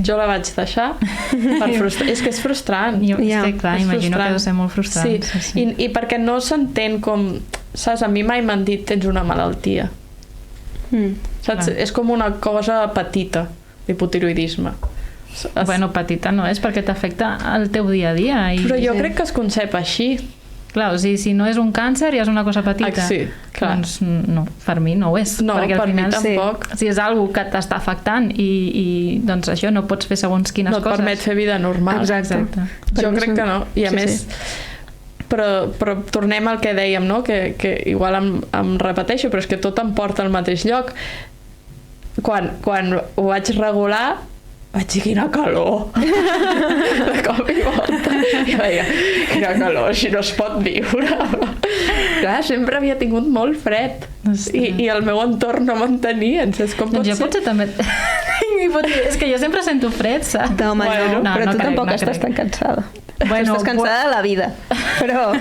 Jo la vaig deixar per frustrar. És que és frustrant. Imagino que ha de ser molt frustrant. Sí. I perquè no s'entén com... Saps? A mi mai m'han dit tens una malaltia. Saps? És com una cosa petita, l'hipotiroidisme. Bueno, petita no és, perquè t'afecta el teu dia a dia. Però jo crec que es concep així. Clar, o sigui, si no és un càncer ja és una cosa petita. Sí, clar. Doncs no, per mi no ho és. No, perquè al final, mi tampoc. Si és algo que t'està afectant i doncs això no pots fer segons quines coses. No et permet fer vida normal. Exacte. Jo crec que no. I a més... Però tornem al que dèiem, no? Que igual em repeteixo, però és que tot em porta al mateix lloc. Quan ho vaig regular vaig dir, quina calor! De cop i volta. I deia, quina calor, així no es pot viure. Clar, sempre havia tingut molt fred. I el meu entorn no m'entenia. Saps com pot ser? Jo potser també... És que jo sempre sento fred, saps? Home, no, però tu tampoc estàs tan cansada. Bueno, Estàs cansada de la vida, però...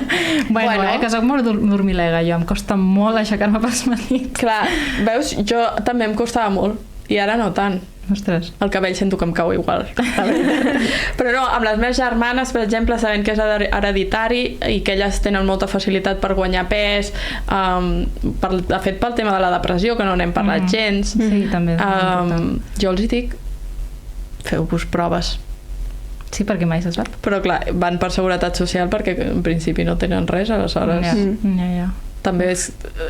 Bueno, que soc molt dormilega, jo. Em costa molt aixecar-me pels matins. Clar, veus, jo també em costava molt, i ara no tant. Ostres. El cabell sento que em cau igual. Però no, amb les meves germanes, per exemple, sabent que és hereditari i que elles tenen molta facilitat per guanyar pes, de fet pel tema de la depressió, que no n'hem parlat gens, Sí, també. jo els hi dic, feu-vos proves. Sí, perquè mai se sap. Però clar, van per seguretat social perquè en principi no tenen res, aleshores Ja. també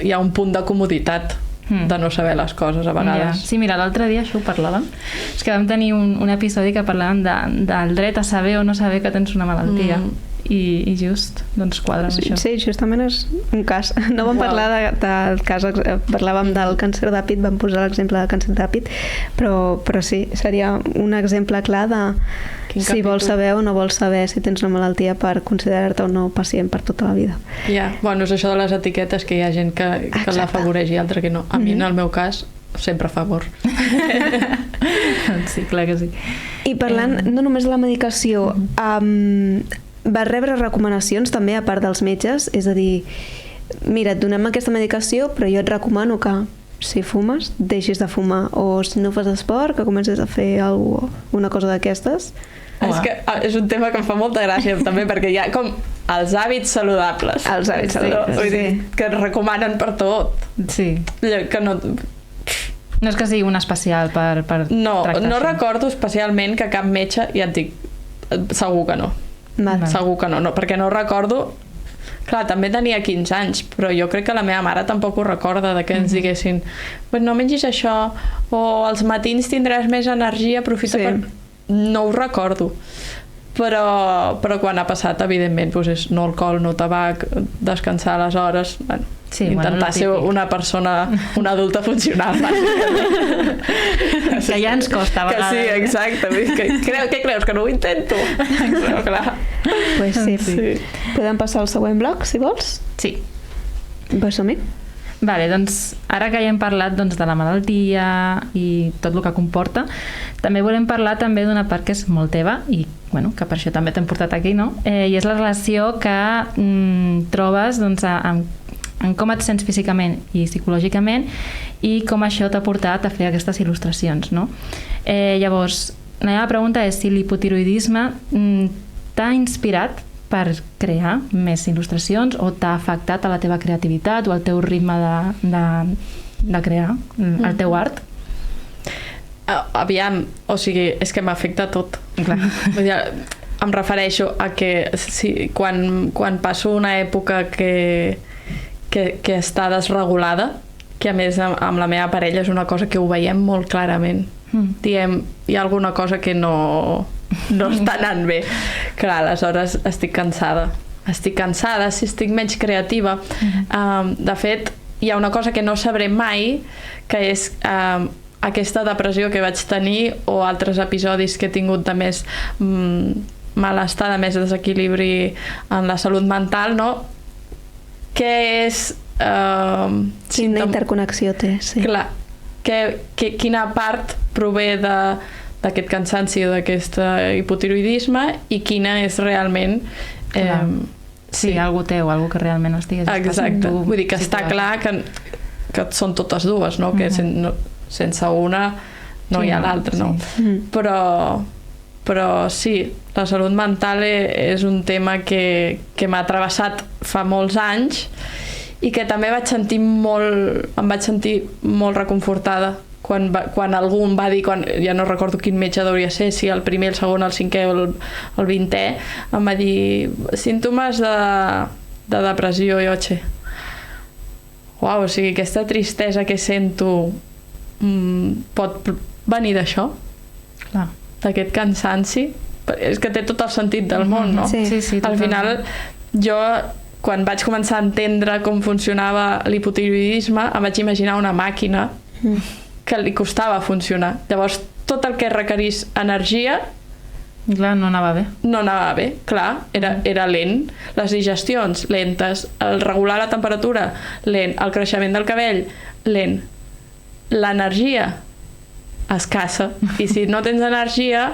hi ha un punt de comoditat de no saber les coses a vegades. Sí, mira, l'altre dia això ho parlàvem. És que vam tenir un episodi que parlàvem del dret a saber o no saber que tens una malaltia. I just, doncs quadra amb això. Sí, justament és un cas. No vam parlar del cas, parlàvem del càncer de pit, vam posar l'exemple del càncer de pit, però sí, seria un exemple clar de si vols saber o no vols saber si tens una malaltia per considerar-te o no pacient per tota la vida. Ja, bueno, és això de les etiquetes, que hi ha gent que l'afavoreix i altra que no. A mi, en el meu cas, sempre a favor. Sí, clar que sí. I parlant no només de la medicació, va rebre recomanacions també a part dels metges, és a dir, mira, et donem aquesta medicació, però jo et recomano que si fumes, deixis de fumar, o si no fas esport, que comences a fer una cosa d'aquestes. És que és un tema que em fa molta gràcia també, perquè hi ha com els hàbits saludables. Els hàbits saludables, vull dir, que es recomanen per tot. Sí. Que no... No és que sigui un especial per No, tractar no això. recordo especialment que cap metge, ja et dic, segur que no. Segur que no, perquè no recordo. Clar, també tenia 15 anys, però jo crec que la meva mare tampoc ho recorda, de que ens diguessin no mengis això, o als matins tindràs més energia, aprofita per... No ho recordo. Però quan ha passat, evidentment, doncs és no alcohol, no tabac, descansar a les hores, bueno, intentar ser una persona, una adulta funcional. Que ja ens costa a vegades. Que sí, exacte. Què creus, que no ho intento? Però clar. Pues sí. Podem passar al següent bloc, si vols? Sí. Pues som-hi. Vale, doncs ara que ja hem parlat de la malaltia i tot el que comporta, també volem parlar també d'una part que és molt teva i bueno, que per això també t'hem portat aquí, no? I és la relació que trobes doncs, en com et sents físicament i psicològicament i com això t'ha portat a fer aquestes il·lustracions, no? Llavors, la meva pregunta és si l'hipotiroïdisme t'ha inspirat per crear més il·lustracions o t'ha afectat a la teva creativitat o al teu ritme de crear, el teu art? Aviam, o sigui, és que m'afecta tot. Clar. Em refereixo a que quan passo una època que està desregulada, que a més amb la meva parella és una cosa que ho veiem molt clarament. Diem, hi ha alguna cosa que no està anant bé. Clar, aleshores estic cansada. Si estic menys creativa. De fet, hi ha una cosa que no sabré mai, que és aquesta depressió que vaig tenir o altres episodis que he tingut de més malestar, de més desequilibri en la salut mental, no? Què és... Quina interconnexió té, sí. Clar, quina part prové d'aquest cansanci o d'aquest hipotiroïdisme i quina és realment... Sí, algú teu, algú que realment estigués... Exacte, vull dir que està clar que són totes dues, no? Que sense una no hi ha l'altra, no? Però sí, la salut mental és un tema que m'ha travessat fa molts anys i que també em vaig sentir molt reconfortada quan algú em va dir, ja no recordo quin metge hauria ser, si el primer, el segon, el cinquè o el 20è, em va dir símptomes de depressió, i vaig dir, uau, o sigui, aquesta tristesa que sento pot venir d'això, d'aquest cansanci, és que té tot el sentit del món, no? Sí. Al final, jo quan vaig començar a entendre com funcionava l'hipotiroïdisme, em vaig imaginar una màquina que li costava funcionar. Llavors, tot el que requerís energia... Clar, no anava bé. No anava bé, clar, era lent. Les digestions, lentes. El regular la temperatura, lent. El creixement del cabell, lent. L'energia, escassa. I si no tens energia,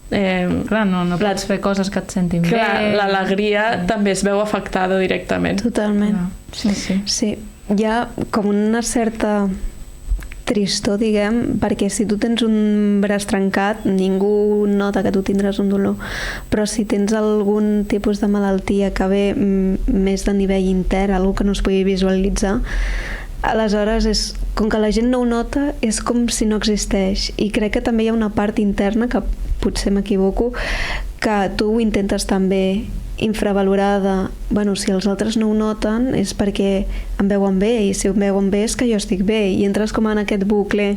Clar, no pots fer coses que et sentin bé. Clar, l'alegria també es veu afectada directament. Totalment. Sí. Sí, hi ha com una certa tristor, diguem, perquè si tu tens un braç trencat, ningú nota que tu tindràs un dolor, però si tens algun tipus de malaltia que ve més de nivell intern, algú que no es pugui visualitzar, aleshores, com que la gent no ho nota, és com si no existeix. I crec que també hi ha una part interna, que potser m'equivoco, que tu ho intentes també infravalorada. Bueno, si els altres no ho noten és perquè em veuen bé, i si em veuen bé és que jo estic bé, i entres com en aquest bucle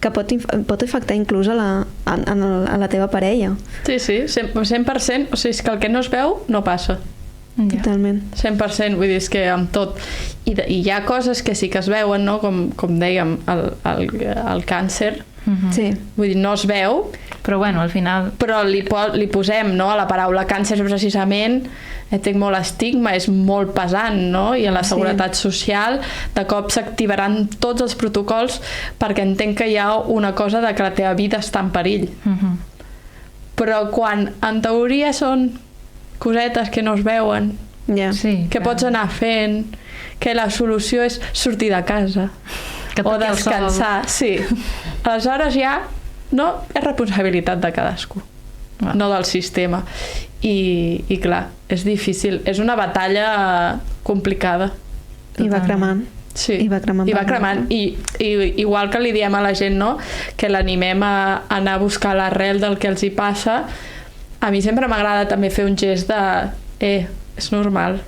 que pot afectar inclús a la teva parella. Sí, 100%. O sigui, és que el que no es veu no passa. Totalment. 100%, vull dir, és que amb tot. I hi ha coses que sí que es veuen, no? Com dèiem, el càncer. Sí. Vull dir, no es veu, però bueno, al final... Però li posem, no?, a la paraula càncer precisament, té molt estigma, és molt pesant, no? I a la seguretat social de cop s'activaran tots els protocols perquè entenc que hi ha una cosa de que la teva vida està en perill. Però quan en teoria són cosetes que no es veuen, que pots anar fent, que la solució és sortir de casa o descansar, aleshores ja no és responsabilitat de cadascú, no del sistema. I clar, és difícil, és una batalla complicada. I va cremant. Sí, i va cremant. I igual que li diem a la gent, no?, que l'animem a anar a buscar l'arrel del que els hi passa, a mi sempre m'agrada també fer un gest de és normal,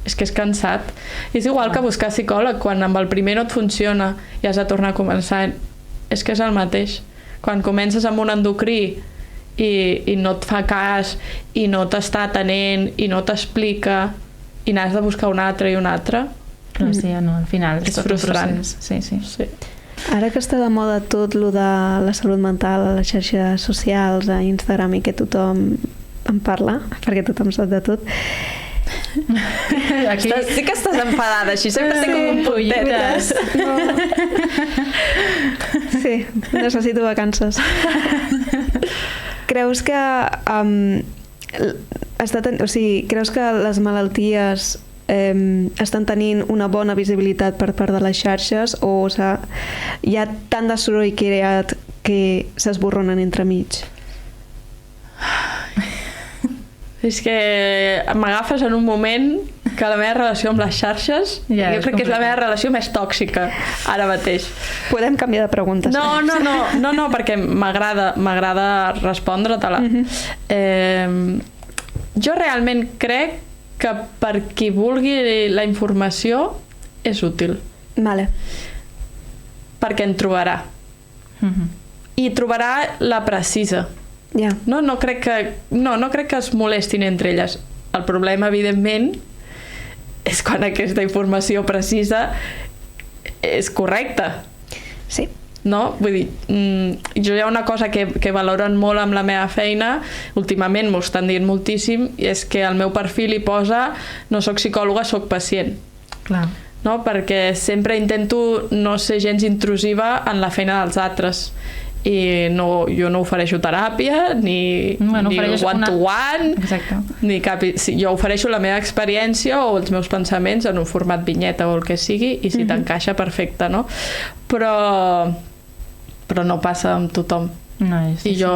és que és cansat. És igual que buscar psicòleg, quan amb el primer no et funciona i has de tornar a començar, és que és el mateix. Quan comences amb un endocrí i no et fa cas i no t'està atenent i no t'explica i n'has de buscar un altre i un altre, sí, no, al final és frustrant. Sí. Ara que està de moda tot lo de la salut mental a les xarxes socials, a Instagram, i que tothom en parla, perquè tothom sap de tot, Aquí... Sí que estàs enfadada, així sempre estic com un puntet. Sí, necessito vacances. Creus que creus que les malalties estan tenint una bona visibilitat per part de les xarxes, o hi ha tant de soroll creat que s'esborronen entremig? És que m'agafes en un moment que la meva relació amb les xarxes jo crec que és la meva relació més tòxica ara mateix. Podem canviar de preguntes. No, perquè m'agrada respondre-te-la. Jo realment crec que per qui vulgui la informació és útil. Vale. Perquè en trobarà. I trobarà la precisa. No crec que es molestin entre elles. El problema, evidentment, és quan aquesta informació precisa és correcta. Sí. No? Vull dir, jo hi ha una cosa que valoren molt amb la meva feina, últimament m'ho estan dient moltíssim, i és que al meu perfil hi posa no soc psicòloga, soc pacient. Clar. No? Perquè sempre intento no ser gens intrusiva en la feina dels altres. I jo no ofereixo teràpia, ni one-to-one, ni cap... Jo ofereixo la meva experiència o els meus pensaments en un format vinyeta o el que sigui, i si t'encaixa, perfecte, no? Però no passa amb tothom. I jo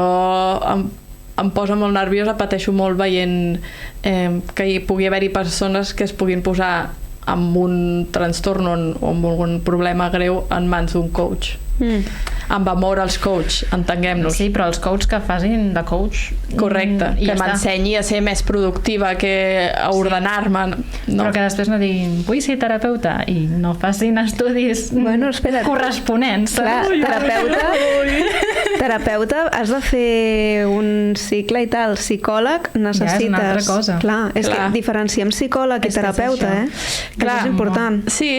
em posa molt nerviosa, pateixo molt veient que hi pugui haver-hi persones que es puguin posar amb un trastorn o amb un problema greu en mans d'un coach. Amb amor als coach, entenguem-nos. Sí, però els coach que facin de coach... Correcte, que m'ensenyi a ser més productiva, a ordenar-me. Però que després no diguin vull ser terapeuta i no facin estudis corresponents. Clar, terapeuta, has de fer un cicle i tal. Psicòleg necessites... Ja és una altra cosa. Clar, és que diferenciem psicòleg i terapeuta, Clar, és important. Sí,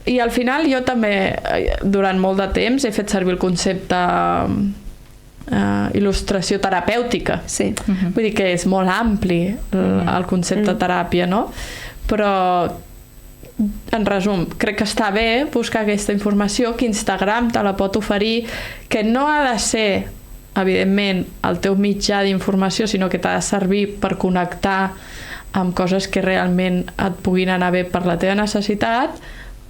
i al final jo també, durant molt de temps, he fet servir el concepte il·lustració terapèutica. Sí. Vull dir que és molt ampli el concepte teràpia, no? Però, en resum, crec que està bé buscar aquesta informació, que Instagram te la pot oferir, que no ha de ser evidentment, el teu mitjà d'informació, sinó que t'ha de servir per connectar amb coses que realment et puguin anar bé per la teva necessitat,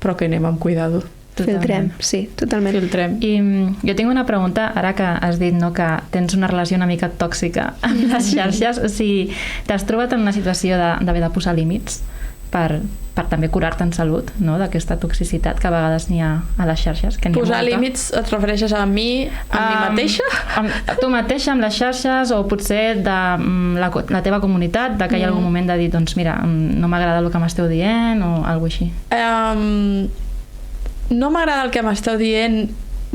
però que anem amb cuidado. Filtrem, sí, totalment. Filtrem. I jo tinc una pregunta, ara que has dit, no, que tens una relació una mica tòxica amb les xarxes, o sigui, t'has trobat en una situació d'haver de posar límits per també curar-te en salut, no?, d'aquesta toxicitat que a vegades n'hi ha a les xarxes. Que Posar límits et refereixes a mi, a mi mateixa? A tu mateixa, amb les xarxes, o potser de la teva comunitat, de que hi ha algun moment de dir, doncs mira, no m'agrada el que m'esteu dient, o alguna cosa així. No m'agrada el que m'esteu dient,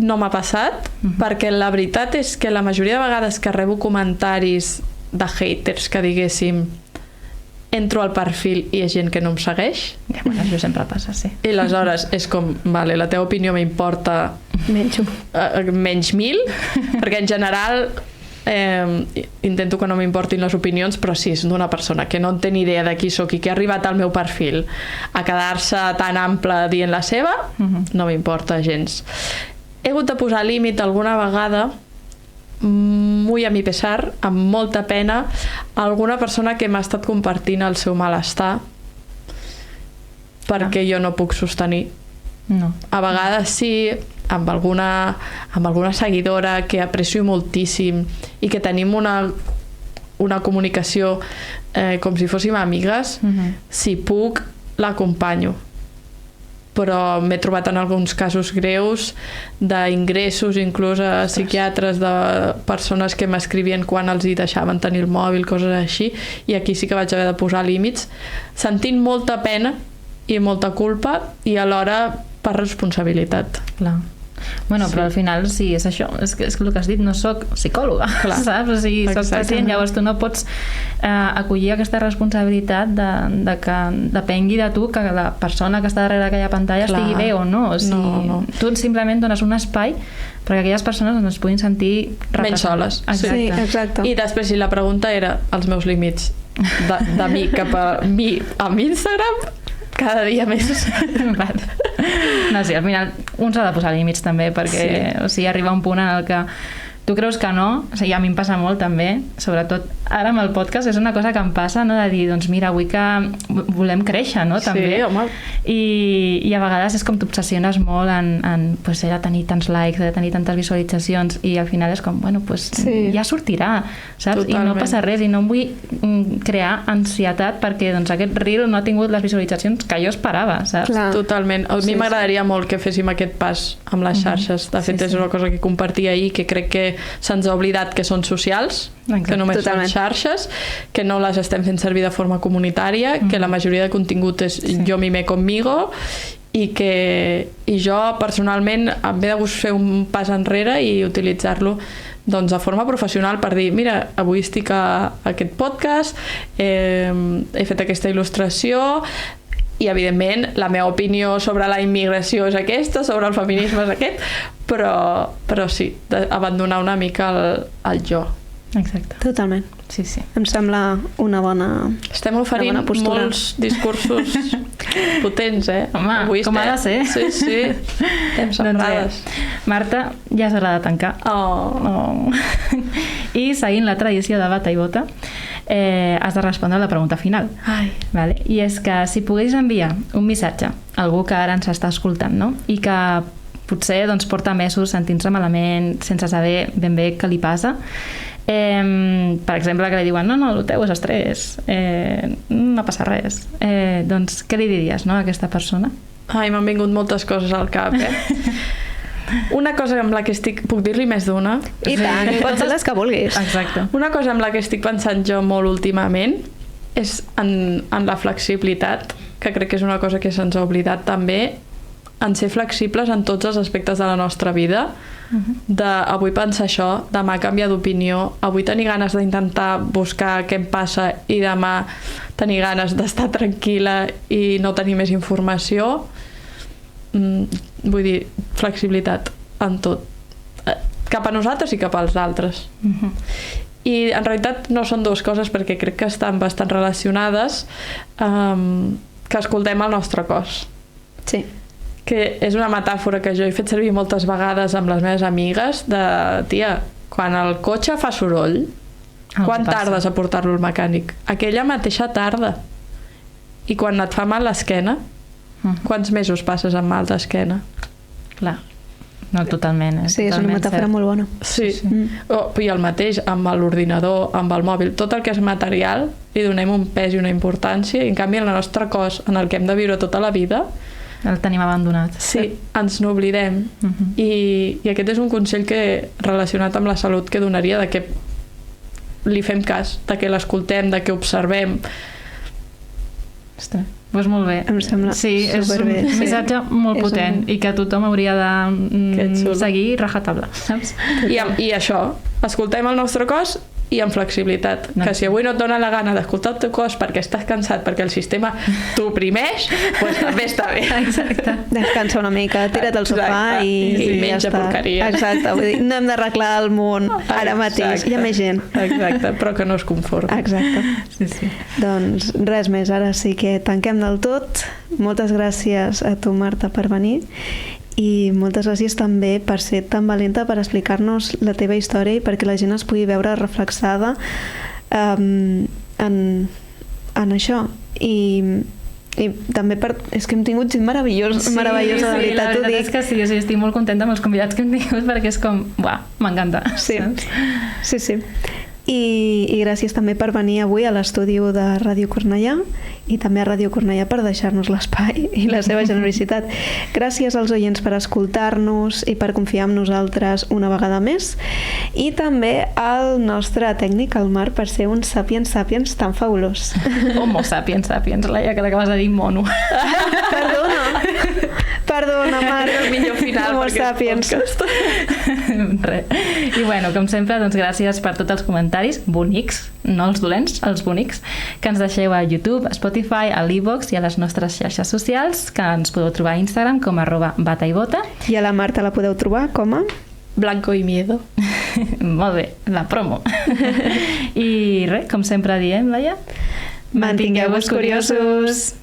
no m'ha passat, perquè la veritat és que la majoria de vegades que rebo comentaris de haters, que diguéssim, entro al perfil i hi ha gent que no em segueix. Ja, bueno, això sempre passa, sí. I aleshores és com, vale, la teva opinió m'importa menys 1000, perquè en general intento que no m'importin les opinions, però si és d'una persona que no en té ni idea de qui sóc i que ha arribat al meu perfil a quedar-se tan ample dient la seva, no m'importa gens. He hagut de posar límit alguna vegada, muy a mi pesar, amb molta pena, a alguna persona que m'ha estat compartint el seu malestar perquè jo no puc sostenir. No. A vegades sí, amb alguna seguidora que aprecio moltíssim i que tenim una comunicació com si fóssim amigues, si puc l'acompanyo, però m'he trobat en alguns casos greus d'ingressos inclús a psiquiatres de persones que m'escrivien quan els hi deixaven tenir el mòbil, coses així, i aquí sí que vaig haver de posar límits, sentint molta pena i molta culpa i alhora per responsabilitat. Clar. Bueno, però al final sí, és això, és que el que has dit, no soc psicòloga, saps? O sigui, soc pacient, llavors tu no pots acollir aquesta responsabilitat de que depengui de tu que la persona que està darrere d'aquella pantalla estigui bé o no. O sigui, tu simplement dones un espai perquè aquelles persones es puguin sentir menys soles. Sí, exacte. I després, si la pregunta era els meus límits de mi cap a mi amb Instagram, cada dia més. No, sí, al final un s'ha de posar límits també, perquè o sigui, arriba un punt en el que tu creus que no, o sigui, a mi em passa molt també, sobretot ara amb el podcast és una cosa que em passa, no?, de dir, doncs mira, avui que volem créixer, no?, també. Sí, home. I a vegades és com t'obsessiones molt en pues, he de tenir tants likes, he de tenir tantes visualitzacions, i al final és com, bueno, pues ja sortirà, saps? Totalment. I no passa res, i no em vull crear ansietat perquè doncs, aquest reel no ha tingut les visualitzacions que jo esperava, saps? Clar. Totalment. A mi m'agradaria molt que féssim aquest pas amb les xarxes. De fet, és una cosa que compartia ahir, que crec que se'ns ha oblidat que són socials, que només són xarxes, que no les estem fent servir de forma comunitària, que la majoria de contingut és jo mime conmigo, i jo personalment em ve de gust fer un pas enrere i utilitzar-lo doncs de forma professional per dir, mira, avui estic a aquest podcast, he fet aquesta il·lustració, i evidentment la meva opinió sobre la immigració és aquesta, sobre el feminisme és aquest, però sí, abandonar una mica el jo. Exacte. Totalment. Sí, sí. Em sembla una bona Estem oferint molts discursos potents, Home, avui com ha de ser. Sí, sí. Estem sembrades. Marta, ja és hora de tancar. Oh. I seguint la tradició de bata i bota, has de respondre a la pregunta final. Ai. Vale? I és que si pogués enviar un missatge a algú que ara ens està escoltant, no?, i que potser doncs, porta mesos sentint-se malament, sense saber ben bé què li passa, per exemple, que li diuen no, el teu és estrès, no passa res, doncs què li diries, no, a aquesta persona? Ai, m'han vingut moltes coses al cap, Una cosa amb la que estic... Puc dir-li més d'una? I tant, pots ser les que vulguis. Exacte. Una cosa amb la que estic pensant jo molt últimament és en la flexibilitat, que crec que és una cosa que se'ns ha oblidat també, en ser flexibles en tots els aspectes de la nostra vida, avui pensar això, demà canviar d'opinió, avui tenir ganes d'intentar buscar què em passa i demà tenir ganes d'estar tranquil·la i no tenir més informació. Vull dir, flexibilitat en tot, cap a nosaltres i cap als altres. I en realitat no són dues coses, perquè crec que estan bastant relacionades, que escoltem el nostre cos. Sí. Que és una metàfora que jo he fet servir moltes vegades amb les meves amigues, de, tia, quan el cotxe fa soroll, quan tardes a portar-lo al mecànic? Aquella mateixa tarda. I quan et fa mal l'esquena, quants mesos passes amb mal d'esquena? Clar. No, totalment. Sí, és una metàfora molt bona. Sí. I el mateix amb l'ordinador, amb el mòbil. Tot el que és material li donem un pes i una importància, i en canvi el nostre cos, en el que hem de viure tota la vida, el tenim abandonat. Sí, ens n'oblidem. I aquest és un consell relacionat amb la salut que donaria, de que li fem cas, de que l'escoltem, de que observem. Ostres, doncs molt bé. Em sembla superbé. És un missatge molt potent i que tothom hauria de seguir rajatabla, saps? I això, escoltem el nostre cos i amb flexibilitat. Que si avui no et dona la gana d'escoltar el teu cos perquè estàs cansat, perquè el sistema t'oprimeix, doncs també està bé. Exacte. Descansa una mica, tira't al sofà i menja porqueria. Exacte, vull dir, no hem d'arreglar el món ara mateix, hi ha més gent. Exacte, però que no es conformi. Exacte. Sí. Doncs res més, ara sí que tanquem del tot. Moltes gràcies a tu, Marta, per venir, i moltes gràcies també per ser tan valenta, per explicar-nos la teva història i perquè la gent es pugui veure reflexada en això. I també és que hem tingut gent meravellosa, de veritat, la veritat és que sí, estic molt contenta amb els convidats que hem tingut perquè és com, m'encanta. Sí. I gràcies també per venir avui a l'estudi de Ràdio Cornellà i també a Ràdio Cornellà per deixar-nos l'espai i la seva generositat. Gràcies als oients per escoltar-nos i per confiar en nosaltres una vegada més, i també al nostre tècnic, el Marc, per ser un sapiens tan fabulós. Homo sapiens, Laia, que l'acabes de dir mono. Perdona, Marc. El millor final per aquest podcast. I bueno, com sempre, doncs gràcies per tots els comentaris bonics, no els dolents, els bonics, que ens deixeu a YouTube, a Spotify, a l'E-Box i a les nostres xarxes socials, que ens podeu trobar a Instagram com @bataibota. I a la Marta la podeu trobar com a Blanco y Miedo. Molt bé, la promo. I res, com sempre diem, Laia, mantingueu-vos curiosos.